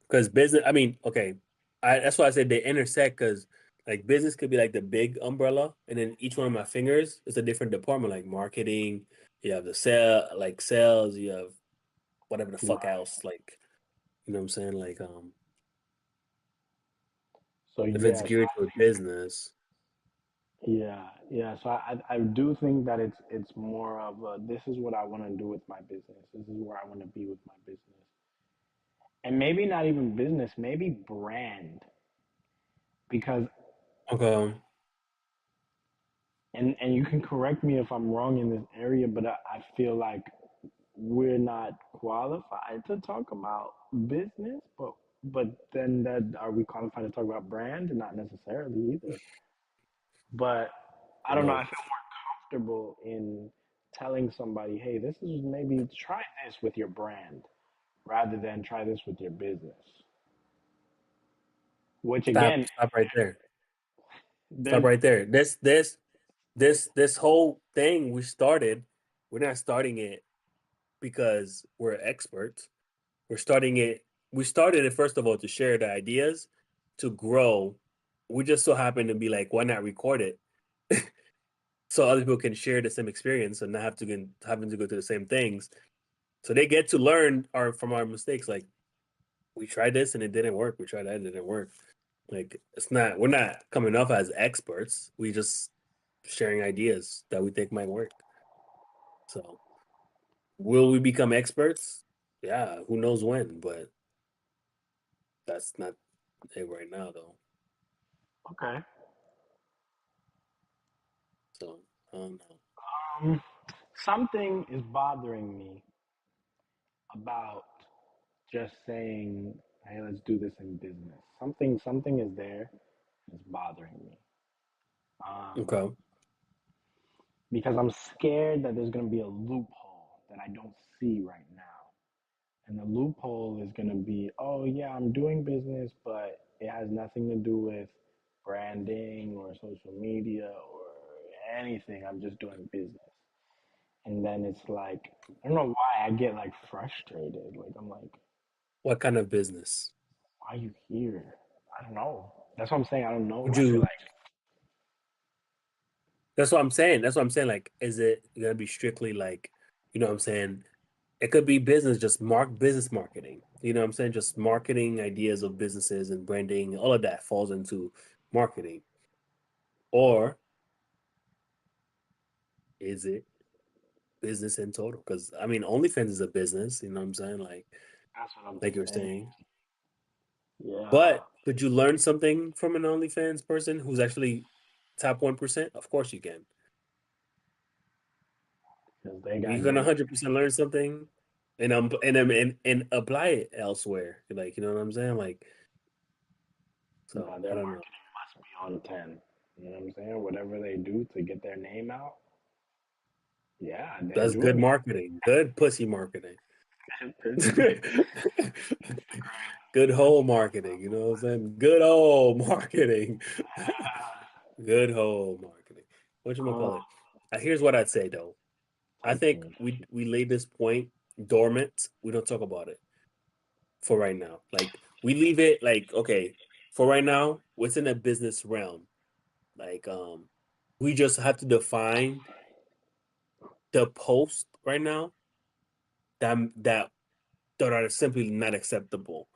Because business, I mean, okay, that's why I said they intersect. Because like business could be like the big umbrella, and then each one of my fingers is a different department, like marketing. You have the sales. You have whatever the fuck right. else. Like, you know what I'm saying? Like, So if it's yes, geared to a business. yeah, yeah. So I do think that it's more of a, this is what I want to do with my business. This is where I want to be with my business. And maybe not even business, maybe brand. Because Okay. and you can correct me if I'm wrong in this area, but I feel like we're not qualified to talk about business, but then that are we qualified to talk about brand? Not necessarily either. But I don't know. I No. feel comfortable in telling somebody, hey, this is maybe try this with your brand rather than try this with your business. Which Stop. again, Stop right there. Stop there's right there. This whole thing we started. We're not starting it because we're experts. We're starting it. We started it first of all to share the ideas, to grow. We just so happen to be like, why not record it so other people can share the same experience and not having to go through the same things. So they get to learn from our mistakes. Like we tried this and it didn't work. We tried that and it didn't work. Like it's not. We're not coming off as experts. We just sharing ideas that we think might work. So will we become experts? Yeah, who knows when, but that's not it right now though. okay. So I don't know. Um, something is bothering me about just saying. Hey, let's do this in business. Something is there that's bothering me. Um, Okay. because I'm scared that there's gonna be a loophole that I don't see right now. And the loophole is gonna be, oh yeah, I'm doing business, but it has nothing to do with branding or social media or anything. I'm just doing business. And then it's like, I don't know why I get like frustrated. Like I'm like, What kind of business why are you here? I don't know. That's what I'm saying. I don't know. would I feel you? like That's what I'm saying. That's what I'm saying. Like, is it gonna be strictly like, you know what I'm saying? It could be business, just business marketing. You know what I'm saying? Just marketing ideas of businesses and branding, all of that falls into marketing. Or is it business in total? Because I mean, OnlyFans is a business, you know what I'm saying? that's what I'm Like you're saying. saying. Yeah, But could you learn something from an OnlyFans person who's actually top 1%? Of course you can. because they You got can game. 100% learn something and apply it elsewhere. Like, you know what I'm saying? Like, so But I their don't know. marketing must be on 10. You know what I'm saying? Whatever they do to get their name out, yeah, they're That's good doing marketing. Good pussy marketing. it. Pussy. Good whole marketing. You know what I'm saying? Good old marketing. Good whole marketing. What you gonna Oh, call it? Here's what I'd say though. I talk to think me. we laid this point dormant. We don't talk about it for right now. Like we leave it like okay for right now. What's in a business realm? Like we just have to define the post right now that that are simply not acceptable.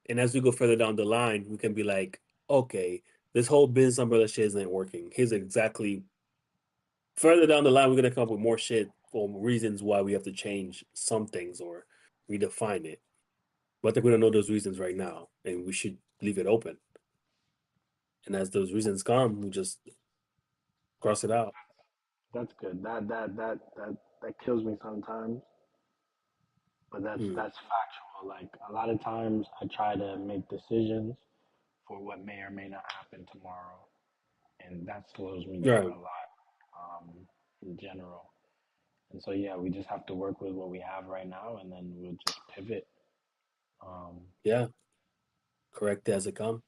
And as we go further down the line, we can be like, okay, this whole business umbrella shit isn't working. Here's exactly further down the line, we're gonna come up with more shit for reasons why we have to change some things or redefine it. But I think we don't know those reasons right now, and we should leave it open. And as those reasons come, we just cross it out. That's good. That kills me sometimes, but Mm. that's factual. Like a lot of times, I try to make decisions for what may or may not happen tomorrow, and that slows me down Right. a lot, in general. And so yeah, we just have to work with what we have right now, and then we'll just pivot. Um, Yeah. Correct as it come.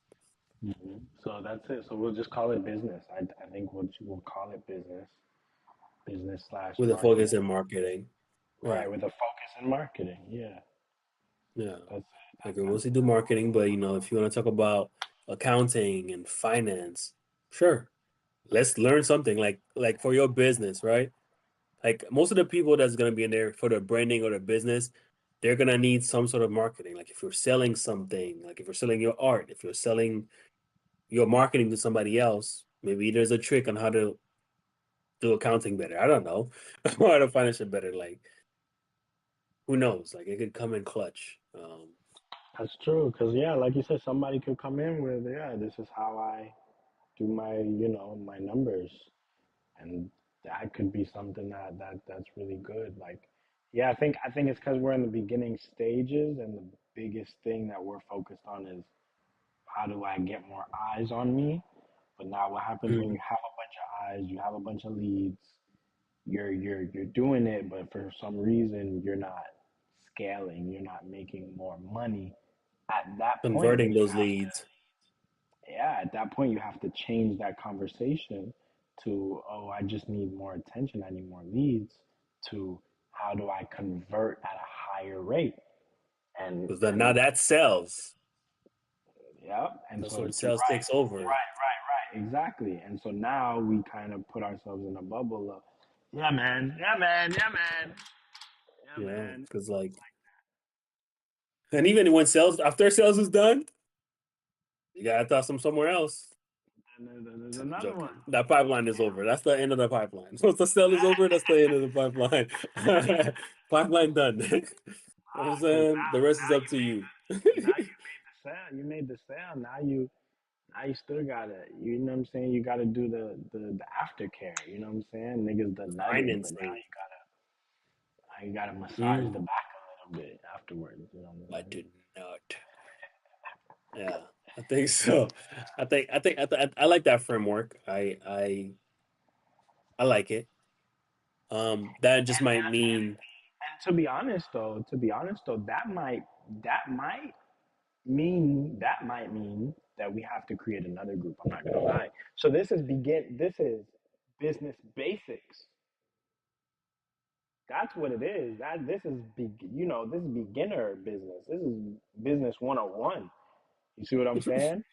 so that's it. So we'll just call it business. I think we'll call it business slash With a focus marketing. in marketing. Right, Right. with a focus in marketing. Yeah, Yeah. that's Like we mostly do marketing, but if you want to talk about accounting and finance, sure. Let's learn something like for your business, right? Like most of the people that's gonna be in there for their branding or their business, they're gonna need some sort of marketing. Like if you're selling something, like if you're selling your art, if you're selling your marketing to somebody else, maybe there's a trick on how to do accounting better. I don't know. How to finance it better. Like who knows? Like it could come in clutch. that's true. Cause yeah, like you said, somebody could come in with this is how I do my my numbers, and that could be something that's really good. Like yeah, I think it's because we're in the beginning stages, and the biggest thing that we're focused on is how do I get more eyes on me. But now what happens when Mm, you have a bunch of eyes, you have a bunch of leads, you're doing it, but for some reason you're not scaling, you're not making more money. At that point, converting those leads. at that point you have to change that conversation to, oh, I just need more attention, I need more leads, to how do I convert at a higher rate? And Because then now and that sells. yeah, and That's so when to sales takes over. right, exactly. And so now we kind of put ourselves in a bubble of, yeah, man, yeah, man, yeah, man, yeah, Yeah. man. Because and even when sales after sales is done, you gotta toss them somewhere else. And then there's I'm another one. joking. That pipeline is over. That's the end of the pipeline. Once the sale is over, that's the end of the pipeline. Pipeline done. You know what I'm Because saying? The rest is up to you. now you made the sale. You made the sale. Now you still gotta, you know what I'm saying? You gotta do the aftercare. You know what I'm saying? Niggas done nutted, but Financing. now you gotta massage the Mm, back a little bit afterwards. You know what I'm I saying? did not. Yeah, I think so. I like that framework. I like it. That just might mean And to be honest though, that might mean that we have to create another group. I'm not gonna lie. So this is business basics. That's what it is. This is this is beginner business. This is business 101. You see what I'm saying?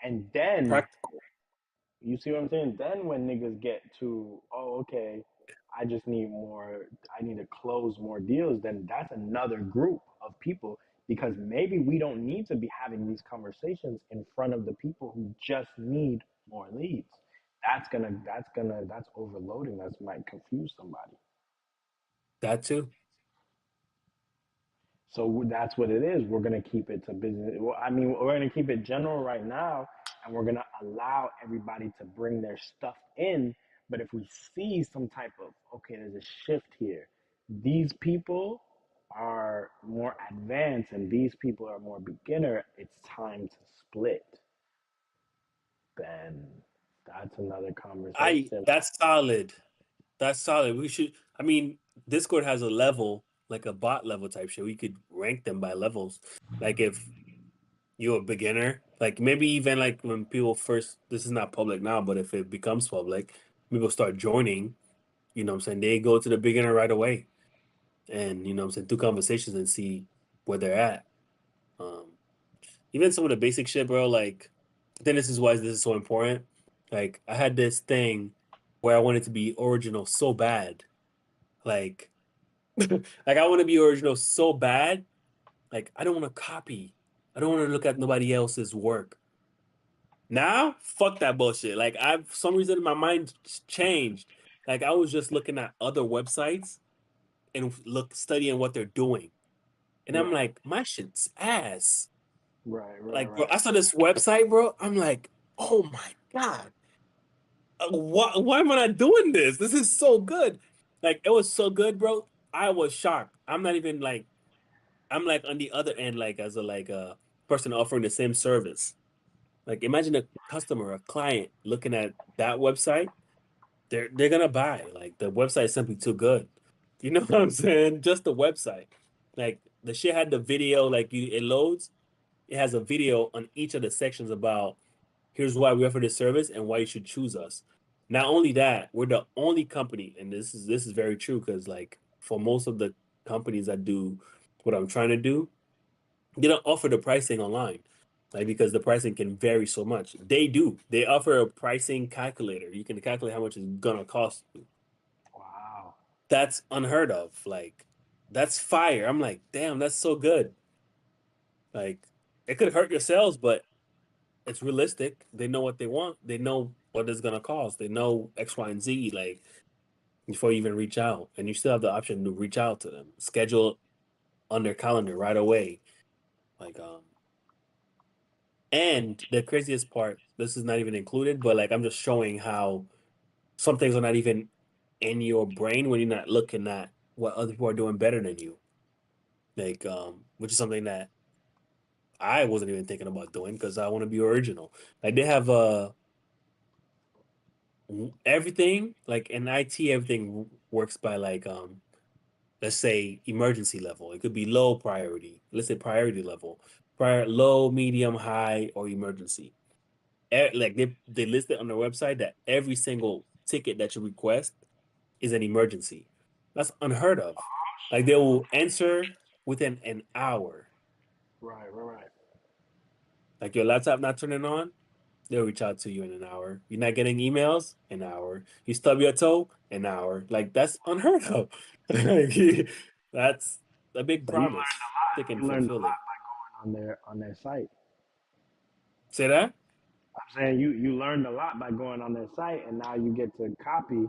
And then practical. you see what I'm saying? Then when niggas get to, oh, okay, I just need more, I need to close more deals, then that's another group of people because maybe we don't need to be having these conversations in front of the people who just need more leads. That's overloading. That might confuse somebody. That too. So that's what it is. We're gonna keep it to business. Well, I mean, we're gonna keep it general right now, and we're gonna allow everybody to bring their stuff in. But if we see some type of okay, there's a shift here. These people are more advanced, and these people are more beginner. It's time to split. Then that's another I conversation. That's solid. That's solid. We should. I mean, Discord has a level, like a bot level type shit. We could rank them by levels. Like if you're a beginner, like maybe even like when people first. This is not public now, but if it becomes public, people start joining. You know what I'm saying? They go to the beginner right away, and you know what I'm saying, do conversations and see where they're at. Um, Even some of the basic shit, bro. Like, I think this is why this is so important. Like, I had this thing where I wanted to be original so bad. Like, like I want to be original so bad. Like, I don't want to copy. I don't want to look at nobody else's work. Now, fuck that bullshit. Like, I've for some reason my mind changed. Like, I was just looking at other websites and studying what they're doing, and I'm Right, like, my shit's ass. right, right, Like, bro, right. I saw this website, bro. I'm like, oh my God. Why am I not doing this? This is so good. Like, it was so good, bro. I was shocked. I'm not even like, I'm like on the other end, like as a person offering the same service. Like, imagine a customer, a client looking at that website. They're gonna buy. Like, the website is simply too good. You know what I'm saying? Just the website. Like, the shit had the video, like it loads. It has a video on each of the sections about here's why we offer this service and why you should choose us. Not only that, we're the only company, and this is very true because like for most of the companies that do what I'm trying to do, they don't offer the pricing online. Like because the pricing can vary so much. They do. They offer a pricing calculator. You can calculate how much it's gonna cost you. Wow. That's unheard of. Like that's fire. I'm like, damn, that's so good. Like it could hurt your sales, but it's realistic. They know what they want. They know what it's gonna cost. They know X, Y, and Z. Like before you even reach out, and you still have the option to reach out to them, schedule on their calendar right away. Like and the craziest part, this is not even included, but like I'm just showing how some things are not even in your brain when you're not looking at what other people are doing better than you. Like which is something that I wasn't even thinking about doing because I want to be original. Like they have everything like in IT, everything works by like let's say emergency level. It could be low priority. Let's say priority level, low, medium, high, or emergency. Like they list it on their website that every single ticket that you request is an emergency. That's unheard of. Like they will answer within an hour. Right, right, right. Like your laptop not turning on, they'll reach out to you in an hour. You're not getting emails, an hour. You stub your toe, an hour. Like that's unheard of. Like, that's a big So you promise they can learned a fulfill it. lot by going on their site. Say that? I'm saying you learned a lot by going on their site, and now you get to copy,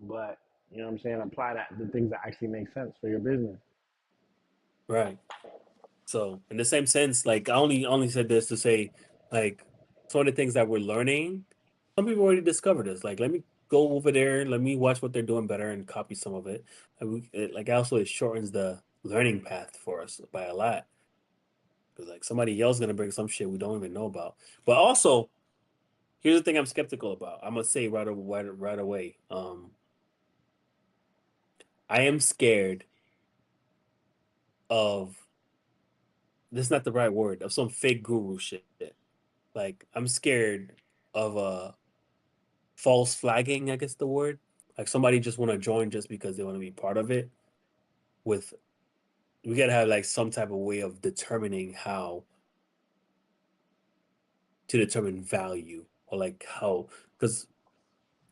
but you know what I'm saying, apply that the things that actually make sense for your business. Right. So in the same sense, like I only said this to say, like some of the things that we're learning, some people already discovered this. Like let me go over there, let me watch what they're doing better and copy some of it. Like also it shortens the learning path for us by a lot. because like somebody else gonna bring some shit we don't even know about. But also, here's the thing I'm skeptical about. I'm gonna say right away. I am scared of this is not the right word of some fake guru shit. Like I'm scared of false flagging, I guess the word. Like somebody just want to join just because they want to be part of it. With we gotta have like some type of way of determining how to determine value or like how because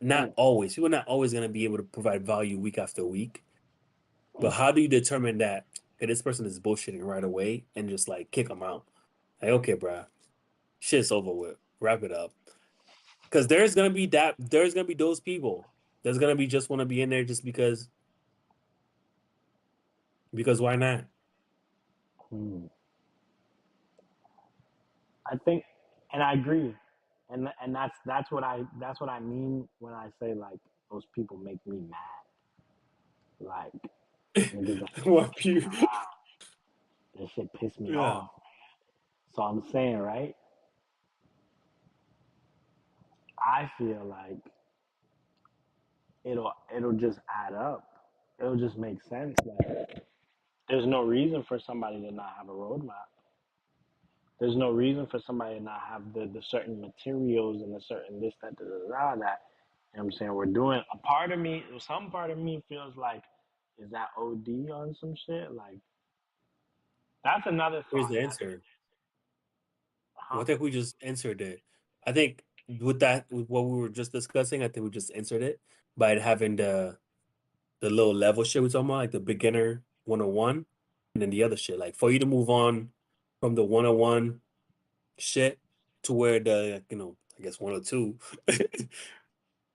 not Mm. always people are not always gonna be able to provide value week after week. But how do you determine that? Okay, this person is bullshitting right away and just like kick them out. Like okay, bruh, shit's over with. Wrap it up. Because there's gonna be those people. There's gonna be just want to be in there just because why not? Mm. I think, and I agree, and that's what I mean when I say like those people make me mad. Like niggas that be What bullshitting you? around. That shit piss me Yeah. off. So I'm saying, right? I feel like it'll just add up. It'll just make sense. Like there's no reason for somebody to not have a roadmap. There's no reason for somebody to not have the certain materials and the certain this, that, da, da, da, that. You know what I'm saying? We're doing a part of me, some part of me feels like, is that OD on some shit? Like, that's another Here's thought. the answer. Well, I Huh? think we just answered it. I think with that, with what we were just discussing, I think we just answered it by having the little level shit we talking about, like the beginner 101, and then the other shit. Like for you to move on from the 101 shit to where the I guess 102,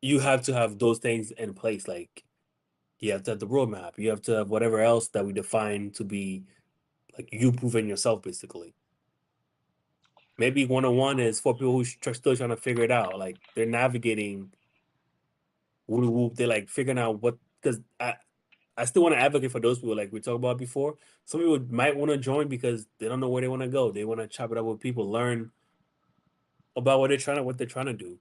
you have to have those things in place. Like you have to have the roadmap. You have to have whatever else that we define to be like you proving yourself, basically. Maybe 101 is for people who are still trying to figure it out. Like they're navigating whoop whoop. They're like figuring out what because I still want to advocate for those people like we talked about before. Some people might want to join because they don't know where they want to go. They want to chop it up with people, learn about what they're trying to do.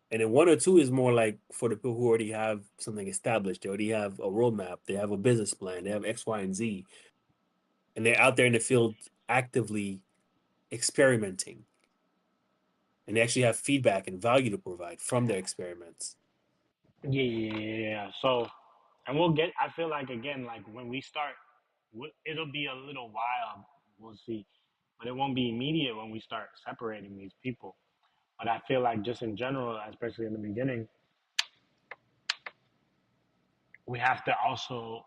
And then 1 or 2 is more like for the people who already have something established. They already have a roadmap. They have a business plan. They have X, Y, and Z, and they're out there in the field actively experimenting, and they actually have feedback and value to provide from their experiments. Yeah. So, and we'll get, I feel like, again, like when we start, it'll be a little while. We'll see. But it won't be immediate when we start separating these people. But I feel like just in general, especially in the beginning, we have to also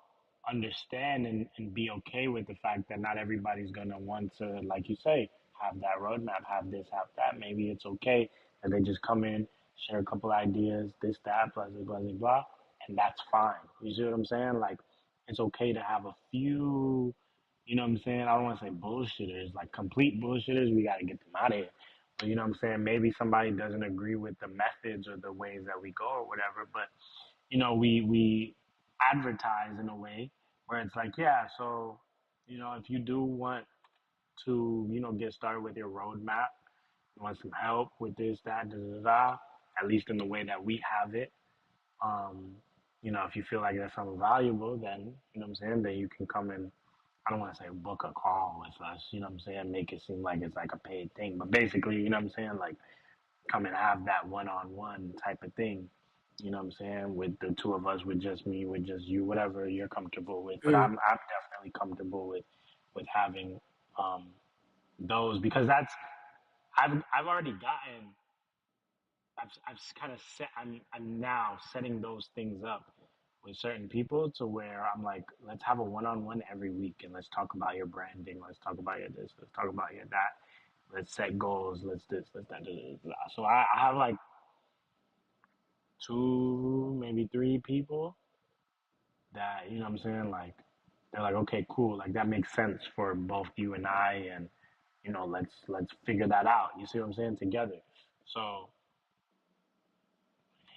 understand and be okay with the fact that not everybody's gonna want to, like you say, have that roadmap, have this, have that. Maybe it's okay that they just come in, share a couple ideas, this, that, blah, blah, blah, blah, and that's fine. You see what I'm saying? Like, it's okay to have a few, you know what I'm saying? I don't want to say bullshitters, like complete bullshitters. We got to get them out of here. But you know what I'm saying? Maybe somebody doesn't agree with the methods or the ways that we go or whatever, but we advertise in a way where it's like, yeah, so if you do want to, get started with your roadmap, you want some help with this, that, da, da, da, at least in the way that we have it. Um, if you feel like that's something valuable, then you know what I'm saying, then you can come and I don't want to say book a call with us, you know what I'm saying, make it seem like it's like a paid thing. But basically, you know what I'm saying, like come and have that one-on-one type of thing. You know what I'm saying? With the two of us, with just me, with just you, whatever you're comfortable with. But Mm. I'm definitely comfortable with having um, those because that's I've already gotten I've kind of set I'm now setting those things up with certain people to where I'm like, let's have a one-on-one every week and let's talk about your branding, let's talk about your this, let's talk about your that, let's set goals, let's this, let's that, blah, blah, blah. So I have like two, maybe three people that, you know what I'm saying, like they're like, okay, cool, like that makes sense for both you and I, and let's figure that out. You see what I'm saying? Together. So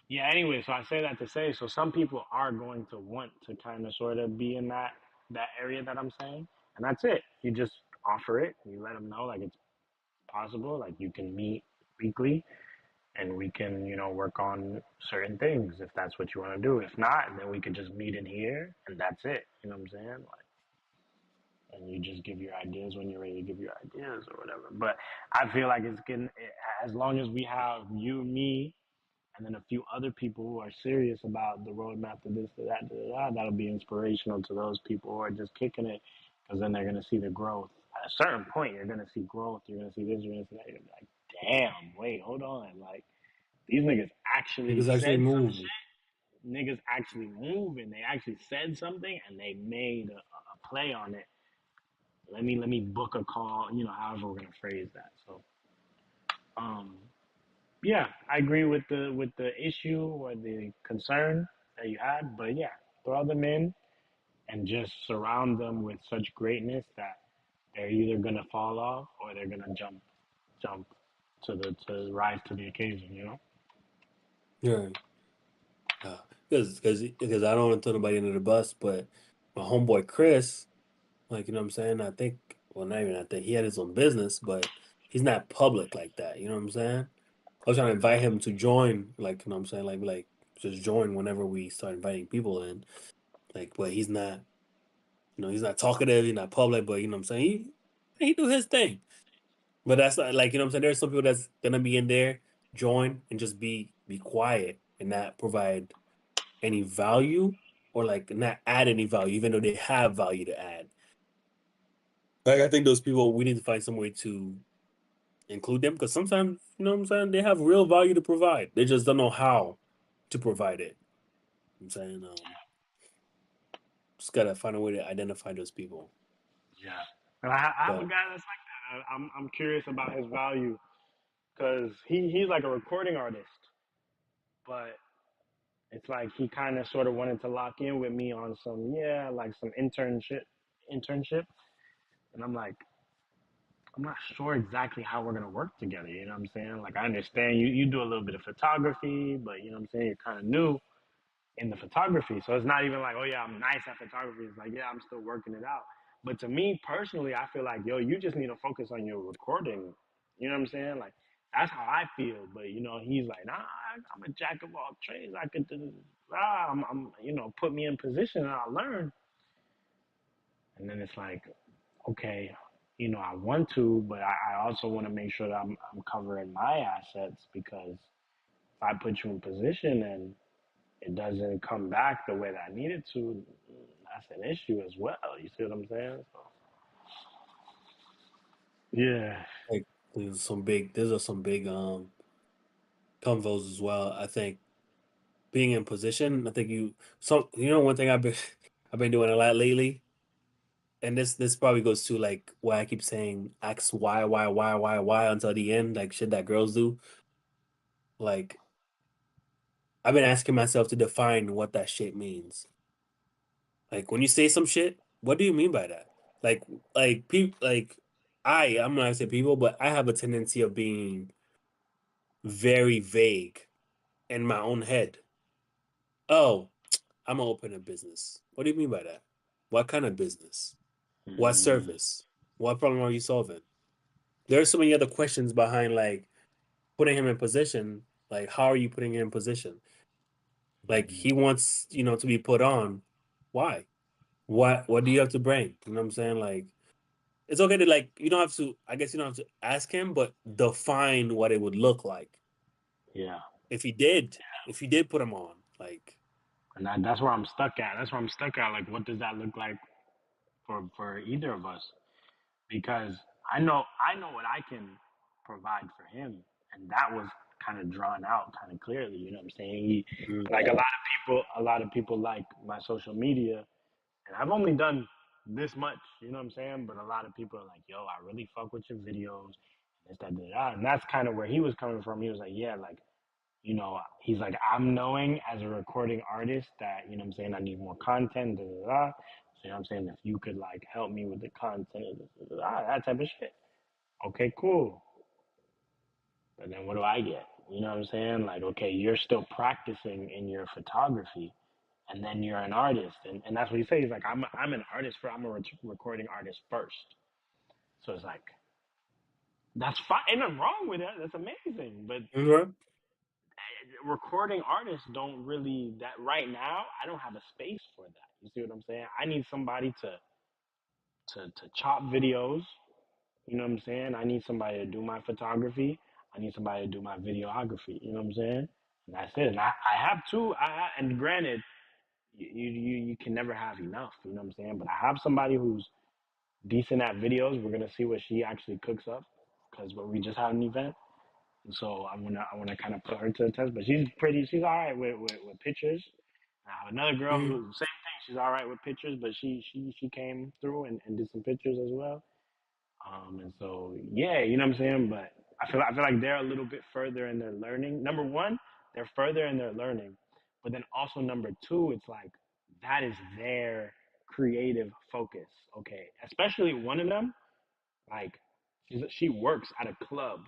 yeah, anyway, so I say that to say, so some people are going to want to kind of sort of be in that area that I'm saying, and that's it. You just offer it. You let them know like it's possible, like you can meet weekly and we can, work on certain things if that's what you want to do. If not, then we could just meet in here and that's it. You know what I'm saying? Like, and you just give your ideas when you're ready to give your ideas or whatever. But I feel like it's getting, as long as we have you, me, and then a few other people who are serious about the roadmap to this, to that, to that, that'll be inspirational to those people who are just kicking it, because then they're gonna see the growth. At a certain point, you're gonna see growth. You're gonna see this. You're gonna see that. You're gonna be like, damn, wait, hold on, like these niggas actually Niggas actually said some move. shit. Niggas actually moving. They actually said something and they made a play on it. Let me book a call. However we're gonna phrase that. So, um, yeah, I agree with the issue or the concern that you had, but yeah, throw them in and just surround them with such greatness that they're either gonna fall off or they're gonna jump to rise to the occasion. Yeah. Because I don't want to throw nobody under the bus, but my homeboy Chris, like, you know what I'm saying? I think, well, not even I think, he had his own business, but he's not public like that. You know what I'm saying? I was trying to invite him to join, like, you know what I'm saying? Like just join whenever we start inviting people in. Like, but he's not, he's not talkative, he's not public, but you know what I'm saying? He do his thing. But that's not like, you know what I'm saying? There's some people that's gonna be in there, join and just be quiet and not provide any value or like not add any value, even though they have value to add. Like I think those people we need to find some way to include them because sometimes, you know what I'm saying, they have real value to provide. They just don't know how to provide it. I'm saying just gotta find a way to identify those people. Yeah, and I have a But guy that's like that. I'm curious about his value because he's like a recording artist, but it's like he kind of sort of wanted to lock in with me on some internship, and I'm like, I'm not sure exactly how we're gonna work together. You know what I'm saying? Like I understand you do a little bit of photography, but you know what I'm saying, you're kind of new in the photography. So it's not even like, oh yeah, I'm nice at photography. It's like, yeah, I'm still working it out. But to me personally, I feel like, yo, you just need to focus on your recording. You know what I'm saying? Like that's how I feel. But he's like, nah, I'm a jack of all trades. I could do, put me in position and I'll learn. And then it's like, okay, I want to, but I also want to make sure that I'm covering my assets, because if I put you in position and it doesn't come back the way that I need it to, that's an issue as well. You see what I'm saying? So, yeah. like these are some big convos as well. I think being in position, I think one thing I've been doing a lot lately, and this probably goes to like why I keep saying ask why until the end, like shit that girls do. Like I've been asking myself to define what that shit means. Like when you say some shit, what do you mean by that? Like people like I'm not gonna say people, but I have a tendency of being very vague in my own head. Oh, I'm gonna open a business. What do you mean by that? What kind of business? What Mm, service? What problem are you solving? There are so many other questions behind like putting him in position. Like, how are you putting him in position? Like mm, he wants, to be put on. Why? What do you have to bring? You know what I'm saying? Like it's okay to like you don't have to I guess you don't have to ask him, but define what it would look like. yeah. If he did put him on. Like And that's where I'm stuck at. That's where I'm stuck at. Like, what does that look like for either of us? Because I know what I can provide for him, and that was kind of drawn out kind of clearly. You know what I'm saying? mm, Like a lot of people like my social media, and I've only done this much. You know what I'm saying? But a lot of people are like, "Yo, I really fuck with your videos." And this, that, that, that. And that's kind of where he was coming from. He was like, "Yeah, like." He's like, I'm knowing as a recording artist that, you know what I'm saying, I need more content, da, da, da. So, you know what I'm saying, if you could like help me with the content, da, da, da, that type of shit. Okay, cool. But then what do I get? You know what I'm saying? Like, okay, you're still practicing in your photography, and then you're an artist. And that's what he says. He's like, I'm an artist I'm a recording artist first. So it's like that's fine. Ain't nothing wrong with that. That's amazing. But Mhm. recording artists don't really that right now. I don't have a space for that. You see what I'm saying? I need somebody to chop videos. You know what I'm saying? I need somebody to do my photography. I need somebody to do my videography. You know what I'm saying? And that's it. And I have two. And granted, you can never have enough. You know what I'm saying? But I have somebody who's decent at videos. We're gonna see what she actually cooks up because we just had an event. And so I wanna kind of put her to the test. But she's pretty. She's all right with pictures. I have another girl Mhm. who same thing. She's all right with pictures, but she came through and did some pictures as well. And so yeah, you know what I'm saying. But I feel like they're a little bit further in their learning. Number one, they're further in their learning, but then also number two, it's like that is their creative focus. Okay, especially one of them, like she works at a club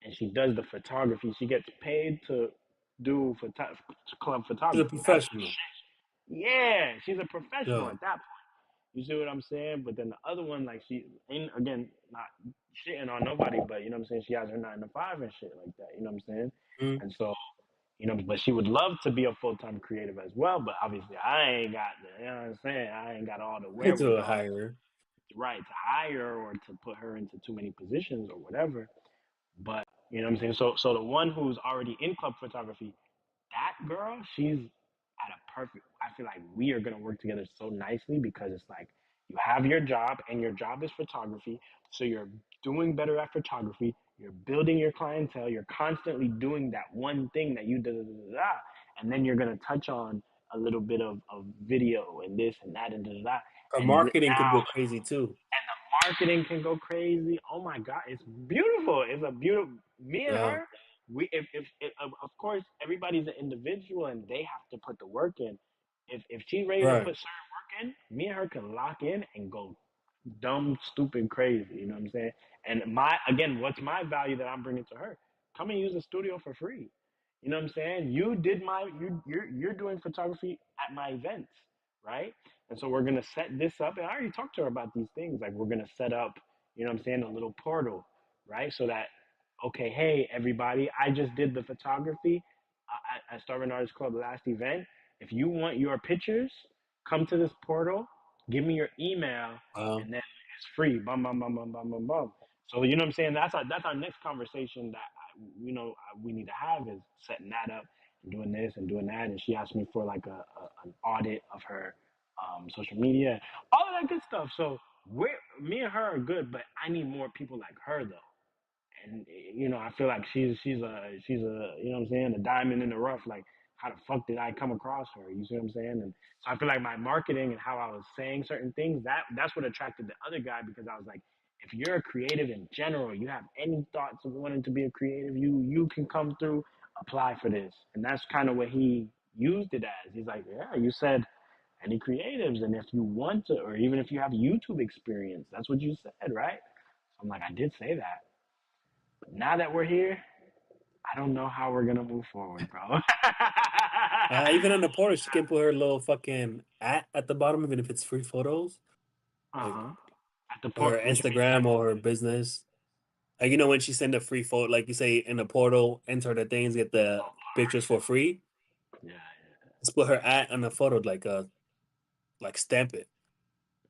and she does the photography. She gets paid to do club She's a photography. That's her professional. shit. Yeah, she's a professional Yeah. at that. You see what I'm saying? But then the other one, like she ain't again not shitting on nobody, but you know what I'm saying? She has her 9 to 5 and shit like that. You know what I'm saying? Mhm. And so, but she would love to be a full time creative as well. But obviously I ain't got the, you know what I'm saying? I ain't got all the To a wherewithal, higher. right, to hire her or to put her into too many positions or whatever. But you know what I'm saying? So the one who's already in club photography, that girl, she's at a perfect. I feel like we are gonna work together so nicely because it's like you have your job and your job is photography, so you're doing better at photography. You're building your clientele. You're constantly doing that one thing that you da da da da, da and then you're gonna touch on a little bit of video and this and that and da da da. Her And marketing could now go crazy too. marketing can go crazy. Oh my God, it's beautiful. It's a beautiful. Me and Yeah. her, we if of course everybody's an individual and they have to put the work in. If she's ready to Right. put certain work in, me and her can lock in and go dumb, stupid, crazy. You know what I'm saying? And what's my value that I'm bringing to her? Come and use the studio for free. You know what I'm saying? You did you're doing photography at my events, right? And so we're gonna set this up. And I already talked to her about these things. Like we're gonna set up, you know what I'm saying, a little portal, right? So that okay, hey everybody, I just did the photography at Starving Artists Club last event. If you want your pictures, come to this portal, give me your email, and then it's free. Bum bum bum bum bum bum bum. So you know what I'm saying? That's our next conversation that we need to have is setting that up and doing this and doing that. And she asked me for like an audit of her social media, all of that good stuff. So me and her are good, but I need more people like her though. And I feel like she's a you know what I'm saying, a diamond in the rough. Like, how the fuck did I come across her? You see what I'm saying? And so I feel like my marketing and how I was saying certain things, that's what attracted the other guy because I was like, if you're a creative in general, you have any thoughts of wanting to be a creative, you can come through, apply for this. And that's kind of what he used it as. He's like, yeah, you said any creatives, and if you want to, or even if you have YouTube experience, that's what you said, right? So I'm like, I did say that. But now that we're here, I don't know how we're gonna move forward, bro. Even on the portal, she can put her little fucking at the bottom, even if it's free photos, like Uh-huh. At the her port, what you Instagram or her business. Like when she send a free photo, like you say in the portal, enter the things, get the pictures for free. mean? Yeah, Just put her at on the photo, like stamp it.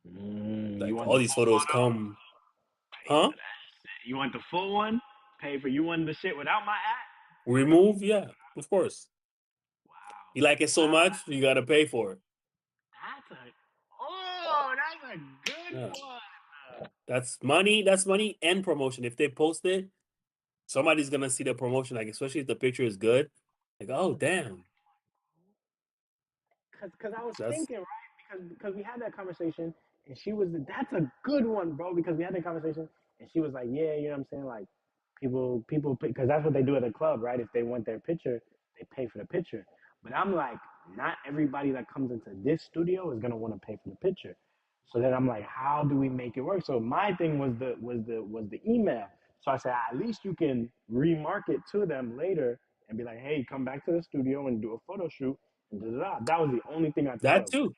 yeah. You Like want the all these full photos photo? come, Pay huh? for that shit. You want the full one? Pay for you want the shit without my ad? Remove, yeah, of course. Wow. You like it so Wow. much, you gotta pay for it. That's a good Yeah, one. that's money. That's money and promotion. If they post it, somebody's gonna see the promotion. Like especially if the picture is good. Like oh damn, Cause I was that's thinking, right? Because we had that conversation, and she was that's a good one, bro. Because we had that conversation, and she was like, yeah, you know what I'm saying, like people, because that's what they do at a club, right? If they want their picture, they pay for the picture. But I'm like, not everybody that comes into this studio is gonna want to pay for the picture. So then I'm like, how do we make it work? So my thing was the email. So I said, at least you can remarket to them later and be like, hey, come back to the studio and do a photo shoot and da da da. That was the only thing I thought that of. too.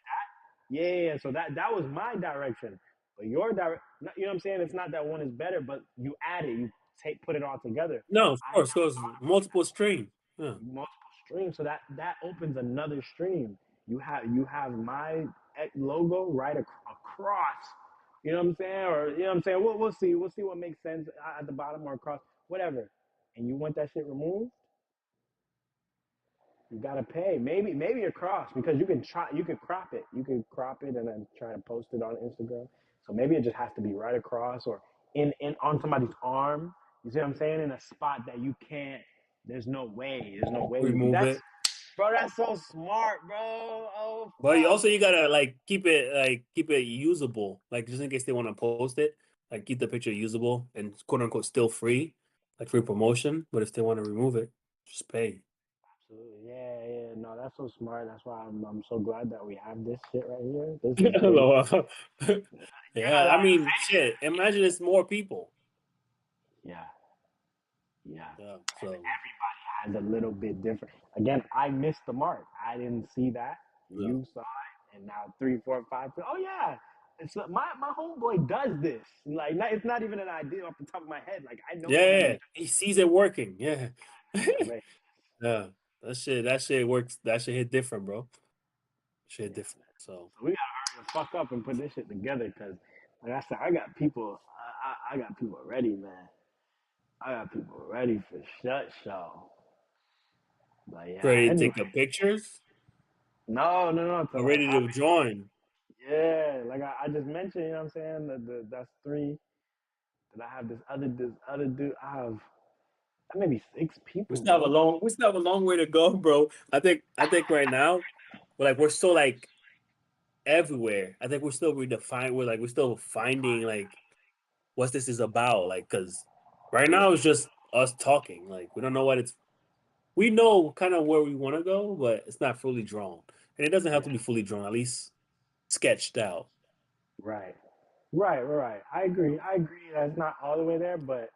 Yeah, so that was my direction. But your direct, you know what I'm saying? It's not that one is better, but you add it, you put it all together. No, of I course, because multiple stream. Yeah. multiple streams, so that opens another stream. You have my logo right across. You know what I'm saying? Or you know what I'm saying? We'll see. We'll see what makes sense at the bottom or across, whatever. And you want that shit removed? You gotta pay. Maybe across because you can crop it. You can crop it and then try to post it on Instagram. So maybe it just has to be right across or in on somebody's arm. You see what I'm saying? In a spot that you can't. There's no way. There's no way. Remove That's it. bro. That's so smart, bro. Oh But fuck. also you gotta like keep it usable. Like just in case they want to post it, like keep the picture usable and quote unquote still free, like free promotion. But if they want to remove it, just pay. Absolutely. Yeah, yeah. No, that's so smart. That's why I'm so glad that we have this shit right here. This is big. LOL. Yeah, Yeah, I mean, shit. Imagine it's more people. yeah, yeah. Yeah. So Has a little bit different. Again, I missed the mark. I didn't see that. yeah. You saw it, and now 3, 4, 5. Oh yeah, it's my homeboy does this. Like, it's not even an idea off the top of my head. Like, I know Yeah, somebody who yeah. He sees it working. Yeah. does that. Yeah. That shit works. That shit hit different, bro. Shit hit Yeah. different. So So we gotta hurry the fuck up and put this shit together because, like I said, I got people. I got people ready, man. I got people ready for shut show. But yeah. ready to Anyway, take the pictures no. To or like ready have to join. yeah, like I just mentioned, you know what I'm saying? That's 3. Then I have this other dude. I have maybe 6 people, bro. We still have a long way to go, bro. I think right now we're still like everywhere. I think we're still redefining. We're still finding like what this is about. Like, cause right now it's just us talking. Like, we don't know what it's. We know kind of where we want to go, but it's not fully drawn, and it doesn't have Yeah, to be fully drawn. At least sketched out. right, right. I agree. That's not all the way there, but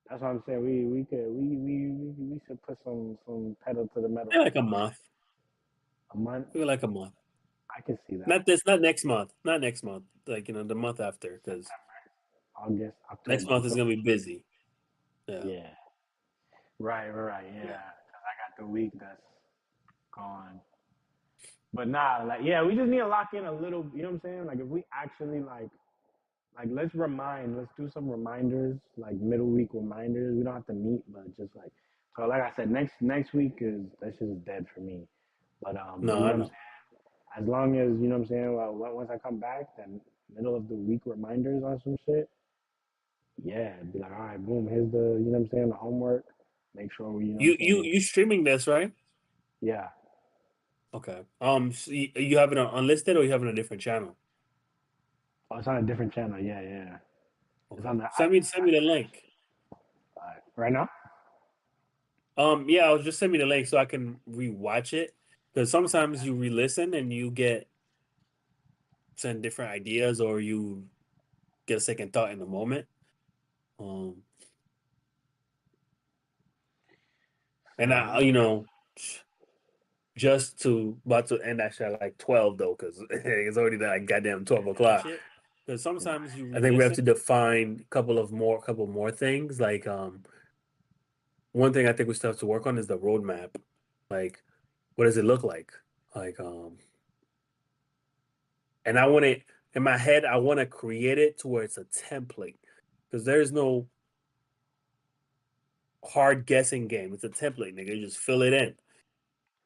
that's what I'm saying. We could we should put some pedal to the metal. Maybe like a month. A month. Maybe like a month. I can see that. Not this. Not next month. Not next month. Like the month after, because August, next October. month is gonna be busy. Yeah. Yeah, right. Yeah, 'cause I got the week that's gone. But nah, like yeah, we just need to lock in a little. You know what I'm saying? Like if we actually like let's do some reminders, like middle week reminders. We don't have to meet, but just like so like I said, next week is that's just dead for me. But No, you I know what I'm know. saying? As long as you know what I'm saying, well once I come back, then middle of the week reminders on some shit, yeah, it'd be like, all right, boom, here's the you know what I'm saying, the homework. Make sure we, you know what I'm saying? You streaming this, right? Yeah. Okay. So you have it on unlisted or you have it on a different channel? Oh, it's on a different channel, yeah. It's Okay. on the Send me the link. right now? Yeah, I'll just send me the link so I can rewatch it. Because sometimes you re-listen and you get some different ideas or you get a second thought in the moment. Um, and So I, just to about to end that shit at like 12 though, because it's already like goddamn 12 o'clock. Because sometimes I think we have to define couple more things. Like one thing I think we still have to work on is the roadmap. Like, what does it look like? Like and I want it in my head. I want to create it to where it's a template because there's no hard guessing game. It's a template, nigga. You just fill it in.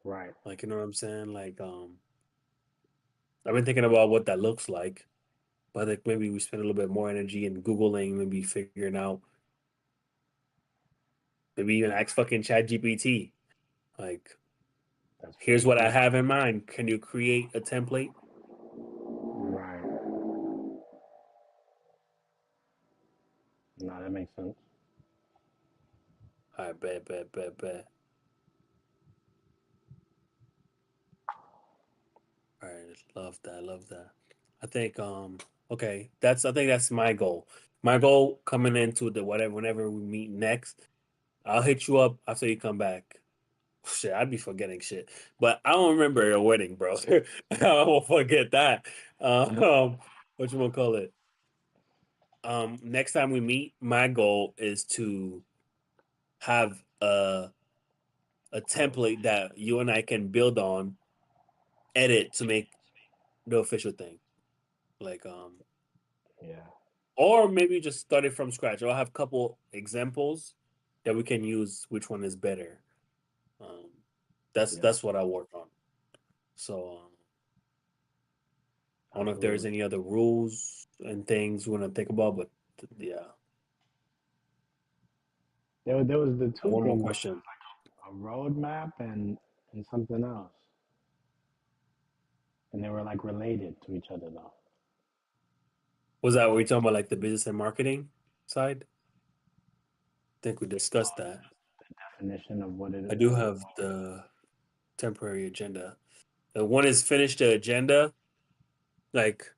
right. Like, you know what I'm saying? Like I've been thinking about what that looks like. But I think maybe we spend a little bit more energy in Googling, maybe figuring out, maybe even ask fucking Chat GPT. Like, That's here's what I have in mind. Can you create a template? right. No, that makes sense. I bet. All right, love that. I think okay, I think that's my goal. My goal coming into the whenever we meet next, I'll hit you up after you come back. Shit, I'd be forgetting shit, but I don't remember your wedding, bro. I won't forget that. But whatchamacallit? Next time we meet, my goal is to have a template that you and I can build on, edit to make the official thing. Like Yeah. or maybe just start it from scratch. I'll have a couple examples that we can use. Which one is better? Um, Yeah. that's what I work on. So I don't know if there's Absolutely. any other rules and things we want to think about, but yeah. There was the two One more things, question. a roadmap and something else, and they were like related to each other though. Was that what we talking about, like the business and marketing side? I think we discussed that. Definition of what it I do have the temporary agenda. The one is finish the agenda, like,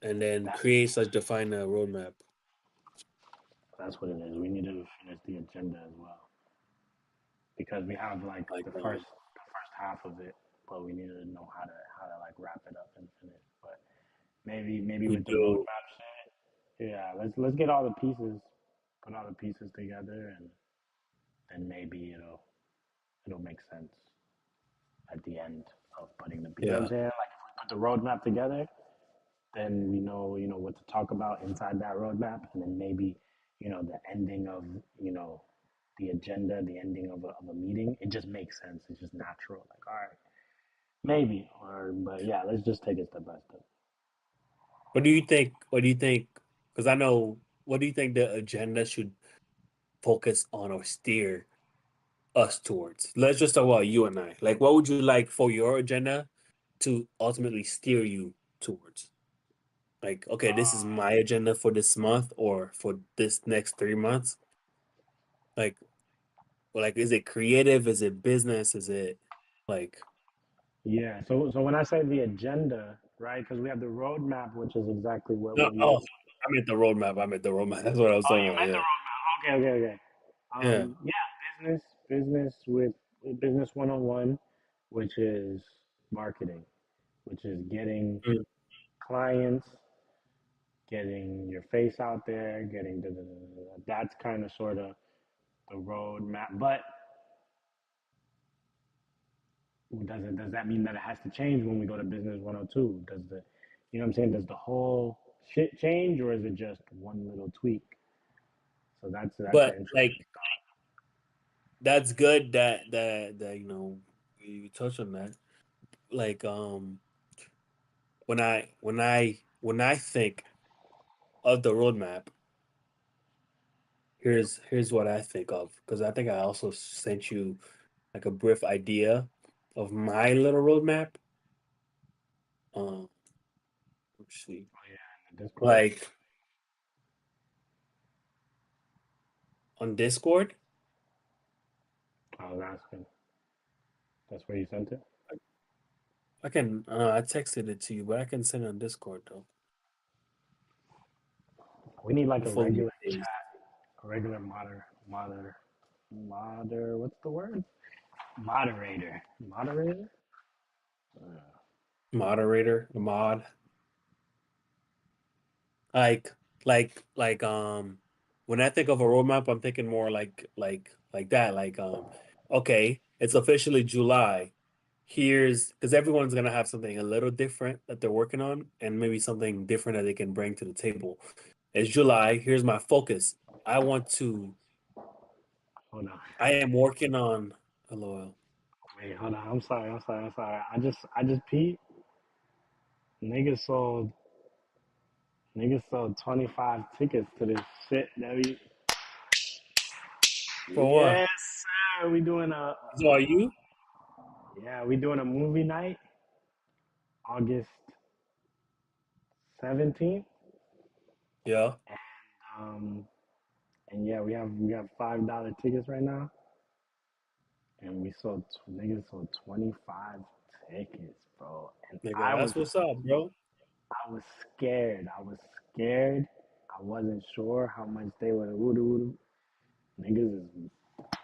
and then create such define a roadmap. that's what it is. We need to finish the agenda as well because we have like Like the first half of it, but we need to know how to like wrap it up and finish. But maybe we with the do. roadmap shit, yeah. Let's get all the pieces, put all the pieces together, and then maybe it'll make sense at the end of putting the. You know what I'm Yeah, saying? Like if we put the roadmap together, then we know what to talk about inside that roadmap, and then maybe the ending of the agenda, the ending of a meeting, it just makes sense. It's just natural. Like, all right, maybe, but yeah, let's just take it step by step. what do you think? What do you think? Because I know, what do you think the agenda should focus on or steer us towards? Let's just talk about you and I. Like, what would you like for your agenda to ultimately steer you towards? Like, okay, this is my agenda for this month or for this next 3 months. Like, is it creative? Is it business? Is it like? Yeah. So when I say the agenda, right? Because we have the roadmap, which is exactly No, what we. oh, I meant the roadmap. I meant the roadmap. That's what I was Oh, talking you about. meant the Yeah, roadmap. Okay, okay, okay. yeah. Yeah, business with business 101, which is marketing, which is getting Mm. clients, getting your face out there, getting that's kind of sort of the roadmap. But does that mean that it has to change when we go to business 102? Does the you know what I'm saying? Does the whole shit change, or is it just one little tweak? So that's an But like, interesting. that's good that you touch on that. Like, when I think of the roadmap, here's what I think of, because I think I also sent you like a brief idea of my little roadmap. Um, let's see, Oh yeah, in the Discord. like on Discord. I was asking. That's where you sent it. I can I texted it to you, but I can send it on Discord though We need like a before we regular days. a regular what's the word? Moderator. Moderator, mod. Like like when I think of a roadmap, I'm thinking more like that. Like okay, it's officially July. Here's because everyone's gonna have something a little different that they're working on, and maybe something different that they can bring to the table. It's July. Here's my focus. I want to. Hold on. I am working on. LOL. Wait, hold on. I'm sorry. I just peeped. Niggas sold niggas sold 25 tickets to this shit that we. For what? Yes, sir. We doing So are you? we doing a movie night August 17th. Yeah. Um and yeah, we have $5 tickets right now. And niggas sold 25 tickets, bro. And Nigga, that's what's up, bro. I was scared. I was scared. I wasn't sure how much they would would. Niggas is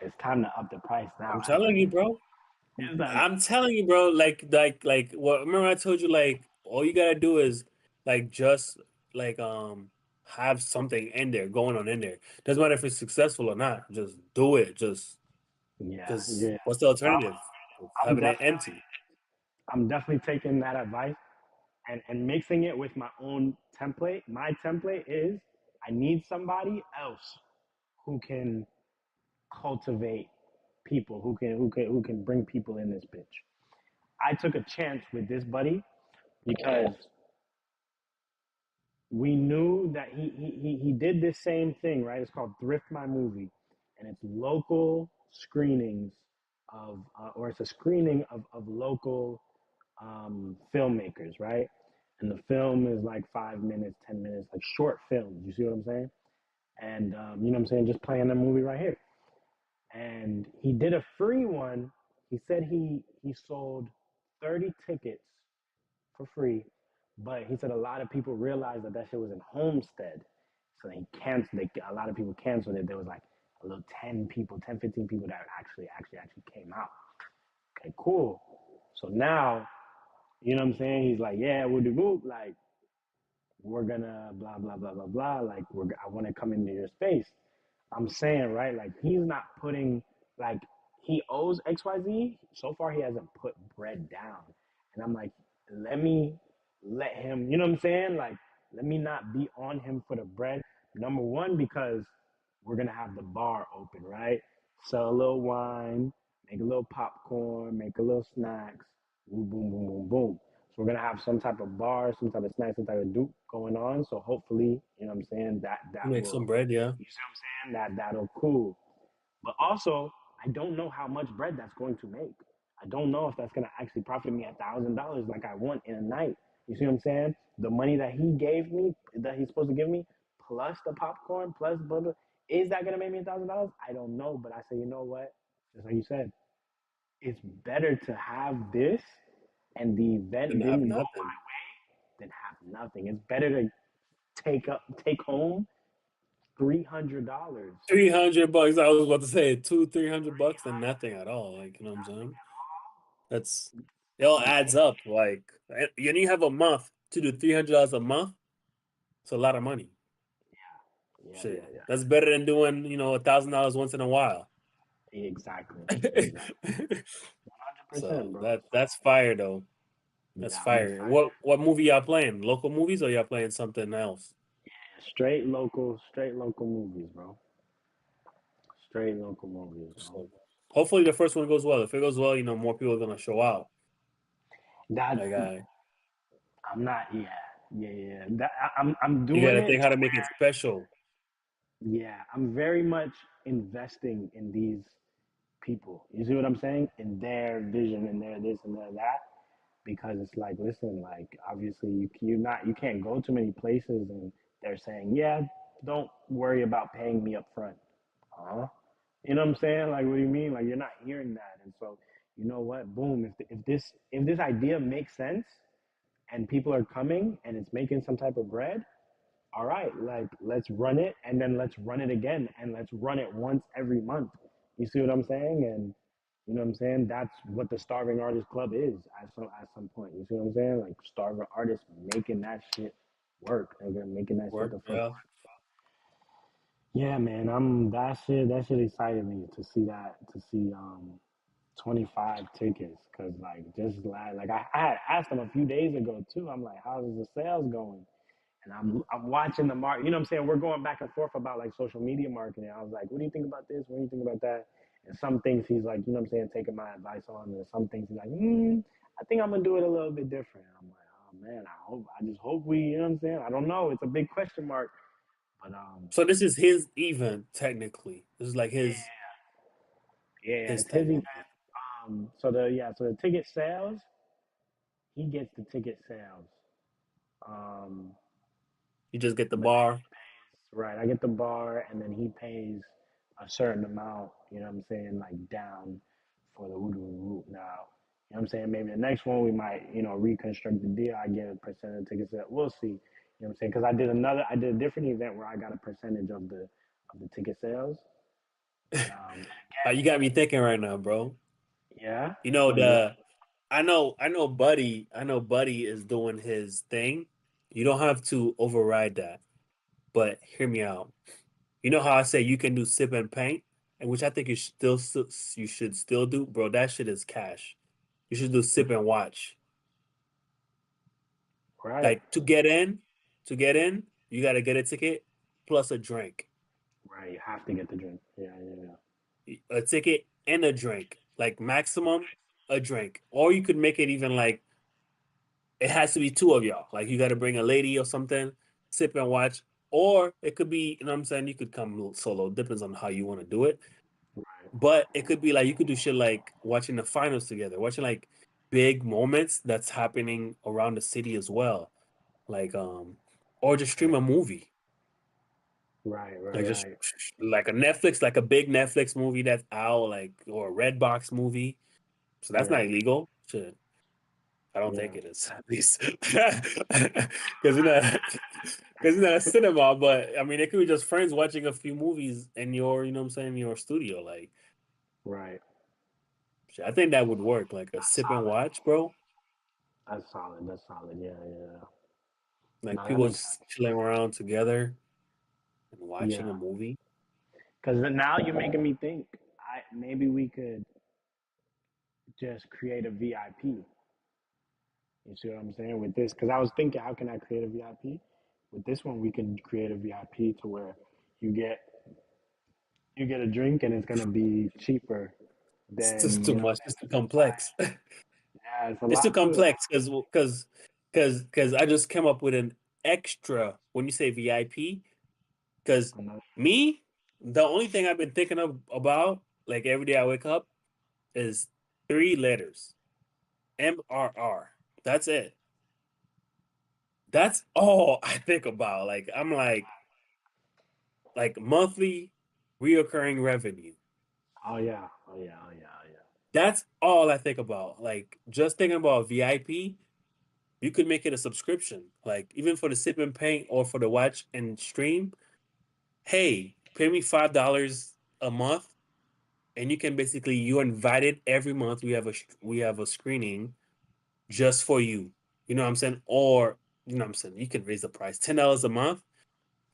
it's time to up the price now. I'm telling you, bro. It's time to I'm telling you, bro. Like what? Remember I told you, like, all you gotta do is like just like have something in there going on in there. Doesn't matter if it's successful or not. Just do it. Just Yeah, because yeah. what's the alternative of I'm having it definitely empty? I'm definitely taking that advice and mixing it with my own template. My template is I need somebody else who can cultivate people, who can bring people in this bitch. I took a chance with this buddy because we knew that he did this same thing, right? It's called Thrift My Movie, and it's local screenings or it's a screening of local filmmakers, right? And the film is like 5 minutes, 10 minutes, like short films. You see what I'm saying? And you know what I'm saying? Just playing the movie right here. And he did a free one. He said he sold 30 tickets for free, but he said a lot of people realized that shit was in Homestead, so they canceled. A lot of people canceled it. There was like a little 10 people, 10, 15 people that actually came out. Okay, cool. So now, you know what I'm saying? He's like, yeah, we'll do whoop. Like, we're gonna blah blah blah blah blah. Like, I want to come into your space. I'm saying, right? Like, he's not putting, like, he owes XYZ. So far, he hasn't put bread down. And I'm like, let him, you know what I'm saying? Like, let me not be on him for the bread. Number one, because we're going to have the bar open, right? Sell a little wine, make a little popcorn, make a little snacks, boom, boom, boom, boom, boom. So we're gonna have some type of bar, some type of snack, some type of duke going on. So hopefully, you know what I'm saying, that Make some will, bread, yeah. you see what I'm saying? That'll cool. But also, I don't know how much bread that's going to make. I don't know if that's gonna actually profit me $1,000 like I want in a night. You see what I'm saying? The money that he gave me, that he's supposed to give me, plus the popcorn, plus blah blah, is that gonna make me $1,000? I don't know. But I say, you know what? Just like you said, it's better to have this and the event Didn't have didn't go nothing. than have nothing. It's better to take home $300. $300. I was about to say $200-300 than nothing at all. Like, you know what I'm saying? That's it all adds up. Like, you only have a month to do $300 a month. It's a lot of money. Yeah, yeah, Shit, yeah. that's better than doing $1,000 once in a while. Exactly. Exactly. 100%, So bro. that's fire though. That's Yeah, I'm fire. excited. What movie y'all playing? Local movies or y'all playing something else? Straight local movies, bro. Straight local movies, bro. So hopefully the first one goes well. If it goes well, more people are gonna show out. That Like I'm not. Yeah, yeah, yeah. I'm you doing gotta it. think how to make it special. Yeah, I'm very much investing in these people. You see what I'm saying? In their vision and their this and their that. Because it's like, listen, like obviously you can't go to many places and they're saying, yeah, don't worry about paying me up front. Huh? You know what I'm saying? Like, what do you mean? Like, you're not hearing that. And so, you know what? Boom. If this idea makes sense and people are coming and it's making some type of bread, all right, like let's run it and then let's run it again and let's run it once every month. You see what I'm saying? And you know what I'm saying? That's what the Starving Artist Club is at some point. You see what I'm saying? Like starving artists making that shit work. They're making that shit Work, the fuck yeah. work. Yeah, man. That shit excited me to see 25 tickets because like I had asked them a few days ago too. I'm like, how's the sales going? And I'm watching the market. You know what I'm saying? We're going back and forth about like social media marketing. I was like, what do you think about this? What do you think about that? And some things he's like, you know what I'm saying, taking my advice on. And some things he's like, I think I'm gonna do it a little bit different. I'm like, oh man, I just hope we, you know what I'm saying? I don't know. It's a big question mark. But So this is his event technically. This is like yeah, his it's his event. technically. So the ticket sales, he gets the ticket sales. Um, You just get the but bar. Right. I get the bar and then he pays a certain amount, you know what I'm saying, like down for the Voodoo route now. You know what I'm saying? Maybe the next one we might, reconstruct the deal. I get a percentage of tickets that we'll see. You know what I'm saying? Because I did a different event where I got a percentage of the ticket sales. But You got me thinking right now, bro. yeah. You know What is it? the I know Buddy is doing his thing You don't have to override that. But hear me out. You know how I say you can do sip and paint, and which I think you should still do, bro. That shit is cash. You should do sip and watch. Right. Like to get in, you gotta get a ticket plus a drink. Right. You have to get the drink. Yeah. A ticket and a drink. Like maximum a drink. Or you could make it even like it has to be two of y'all. Like you gotta bring a lady or something, sip and watch. Or it could be, you know what I'm saying, you could come solo. Depends on how you want to do it. Right. But it could be like you could do shit like watching the finals together, watching like big moments that's happening around the city as well. Like or just stream a movie. Right. Like just Right. like a Netflix, like a big Netflix movie that's out, like or a Redbox movie. So that's not Yeah. illegal. Shit. I don't think Yeah. it is, at least. Because you're not because you're not a cinema, but I mean it could be just friends watching a few movies in your, you know what I'm saying, your studio. Like Right. shit, I think that would work. Like a That's sip and solid. watch, bro. That's solid. That's solid. Yeah. Yeah. Like No, that people makes just chilling around together and watching yeah. a movie. Because now you're making me think. Maybe we could just create a VIP. You see what I'm saying with this? Because I was thinking, how can I create a VIP? With this one, we can create a VIP to where you get you get a drink and it's gonna be cheaper It's just than too much. It's too complex. yeah, it's a It's too lot to it. complex because I just came up with an extra when you say VIP. Because I know. me, the only thing I've been thinking of about like every day I wake up is three letters. MRR. That's it. That's all I think about. Like I'm like monthly reoccurring revenue. Oh yeah, oh yeah, oh yeah, oh yeah. That's all I think about. Like just thinking about VIP, you could make it a subscription. Like even for the sip and paint or for the watch and stream, hey, pay me $5 a month and you can basically you're invited every month. We have a screening just for you. You know what I'm saying? Or you know what I'm saying? You can raise the price $10 a month.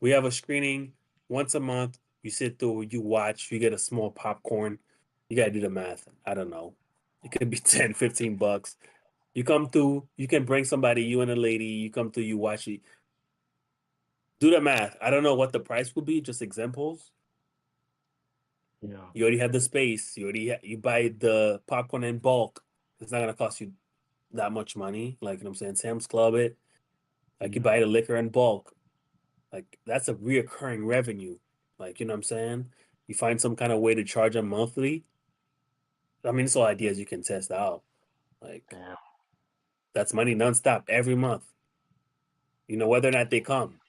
We have a screening once a month. You sit through, you watch, you get a small popcorn. You gotta do the math. I don't know. It could be 10, $15. You come through, you can bring somebody, you and a lady, you come through, you watch it. Do the math. I don't know what the price would be, just examples. Yeah, You already have the space. You buy the popcorn in bulk. It's not gonna cost you that much money. Like you know what I'm saying, Sam's Club it. Like you yeah, buy the liquor in bulk. Like that's a reoccurring revenue. Like you know what I'm saying. You find some kind of way to charge them monthly. I mean, it's all ideas you can test out. Like yeah. that's money nonstop every month. You know whether or not they come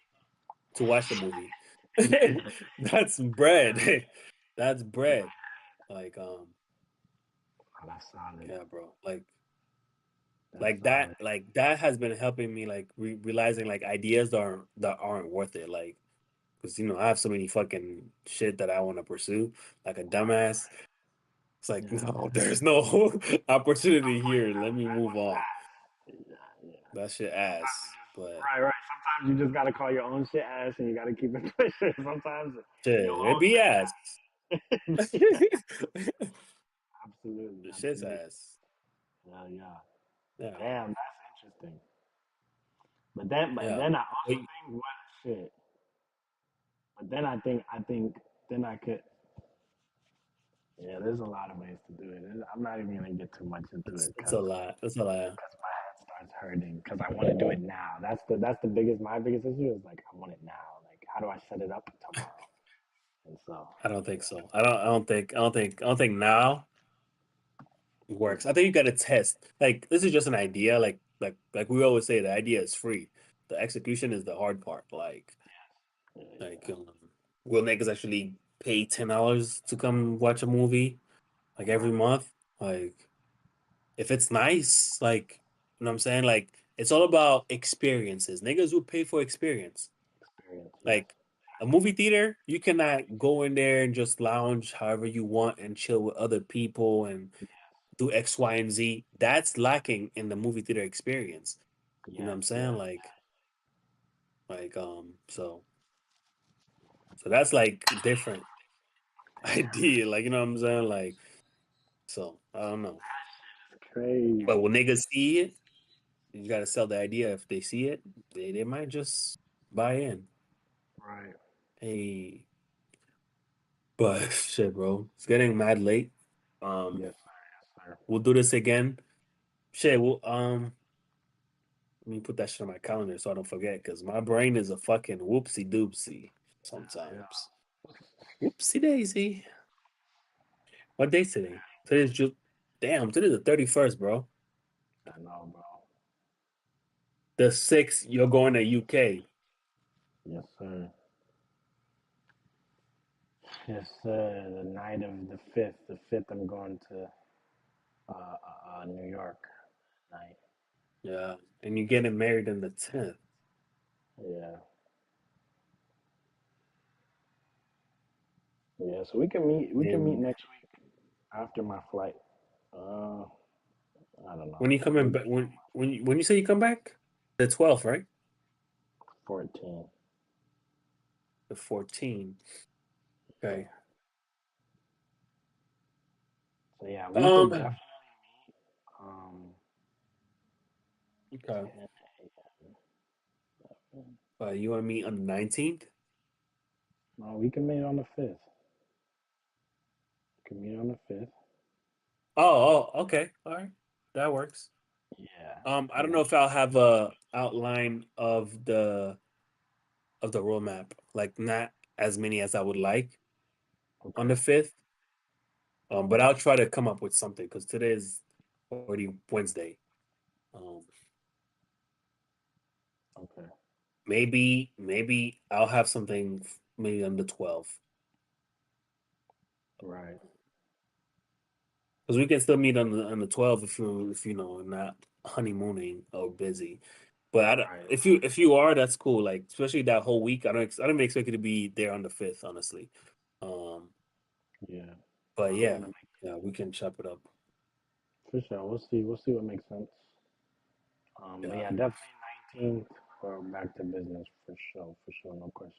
to watch the movie. That's bread. That's bread. Like Oh, that's solid. yeah, bro. That's solid. like that has been helping me like realizing like ideas that aren't worth it. Like because you know I have so many fucking shit that I want to pursue like a dumbass. It's like Yeah, no, there's no opportunity here. Let me move on. yeah, yeah. That shit ass. But Right, right. Sometimes you just gotta call your own shit ass, and you gotta keep it pushing. Sometimes your shit, it own be ass. The absolutely, shit's absolutely. ass. Yeah, yeah. Yeah, Damn, that's interesting. But yeah. then I also Wait, think, what shit? But then I think, then I could. Yeah, there's a lot of ways to do it. I'm not even gonna get too much into it it's a because lot. It's a lot. my head starts hurting because I want to do it now. That's the biggest my biggest issue is like I want it now. Like how do I set it up tomorrow? And so I don't think so. I don't think now works. I think you got to test. Like this is just an idea. Like we always say, the idea is free. The execution is the hard part. Like will niggas actually pay $10 to come watch a movie like every month? Like if it's nice, like you know what I'm saying? Like it's all about experiences. Niggas will pay for experience. experience, yes. Like a movie theater, you cannot go in there and just lounge however you want and chill with other people and do X, Y, and Z. That's lacking in the movie theater experience. You know what Yes, I'm saying? yes. Like Like so that's like different idea. Like you know what I'm saying? Like so I don't know. Crazy. But when niggas see it, you gotta sell the idea. If they see it, they might just buy in. Right. Hey, but shit, bro, it's getting mad late. Yes, sir. Yes, sir. We'll do this again. Shit, well, let me put that shit on my calendar so I don't forget, because my brain is a fucking whoopsie doopsie Yeah. sometimes. Whoopsie daisy. What day's today? Today's just damn. Today's the 31st, bro. I know, bro. The 6th, you're going to UK. Yes, sir. Yes, sir. The night of the fifth. The fifth, I'm going to New York night. Yeah, and you're getting married on the 10th. Yeah. Yeah. So we can meet. We can meet And next week after my flight. Uh, I don't know. when you coming Maybe back? When you say you come back, the 12th, right? 14. The 14th. Okay. So yeah, we could Um. definitely. Um. Okay. 10 a.m. You want to meet on the 19th? No, we can meet on the fifth. We can meet on the fifth. Okay. All right. That works. Yeah. I don't Yeah. know if I'll have a outline of the roadmap, like not as many as I would like on Okay. the 5th. But I'll try to come up with something because today is already Wednesday. Um, Okay. maybe I'll have something maybe on the 12th Right. because we can still meet on the 12th if you know not honeymooning or busy. But Right. if you are, that's cool. Like especially that whole week, I don't expect you to be there on the 5th, honestly. Um, Yeah. but I'm yeah, gonna make yeah, we can chop it up. for sure. We'll see. We'll see what makes sense. But Yeah. yeah, definitely 19th for back to business for sure. For sure, no question.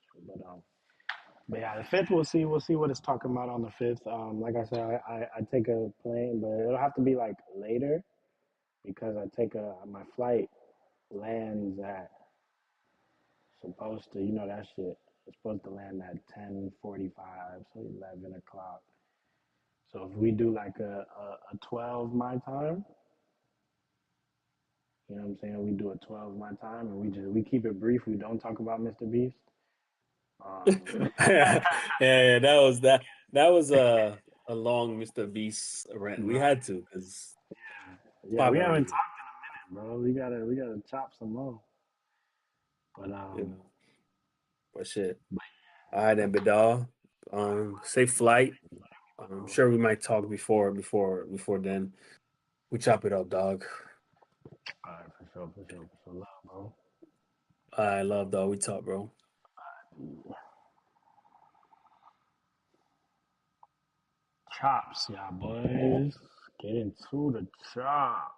But yeah, the fifth. We'll see. We'll see what it's talking about on the fifth. Like I said, I take a plane, but it'll have to be like later because I take a my flight lands at supposed to, that shit. It's supposed to land at 10:45, so 11 o'clock. So if we do like a 12 my time, you know what I'm saying? We do a 12 my time, and we keep it brief. We don't talk about Mr. Beast. Um, Yeah, that was a long Mr. Beast rant. We right. had to because it's Yeah, we popping right haven't now. talked in a minute, bro. We gotta chop some more. But You know, but shit. All right, then, Bidal. Safe flight. I'm bro. sure we might talk before then. We chop it up, dog. All right, for sure. Love, bro. I love, dog. We talk, bro. Chops, y'all boys. Get into the chop.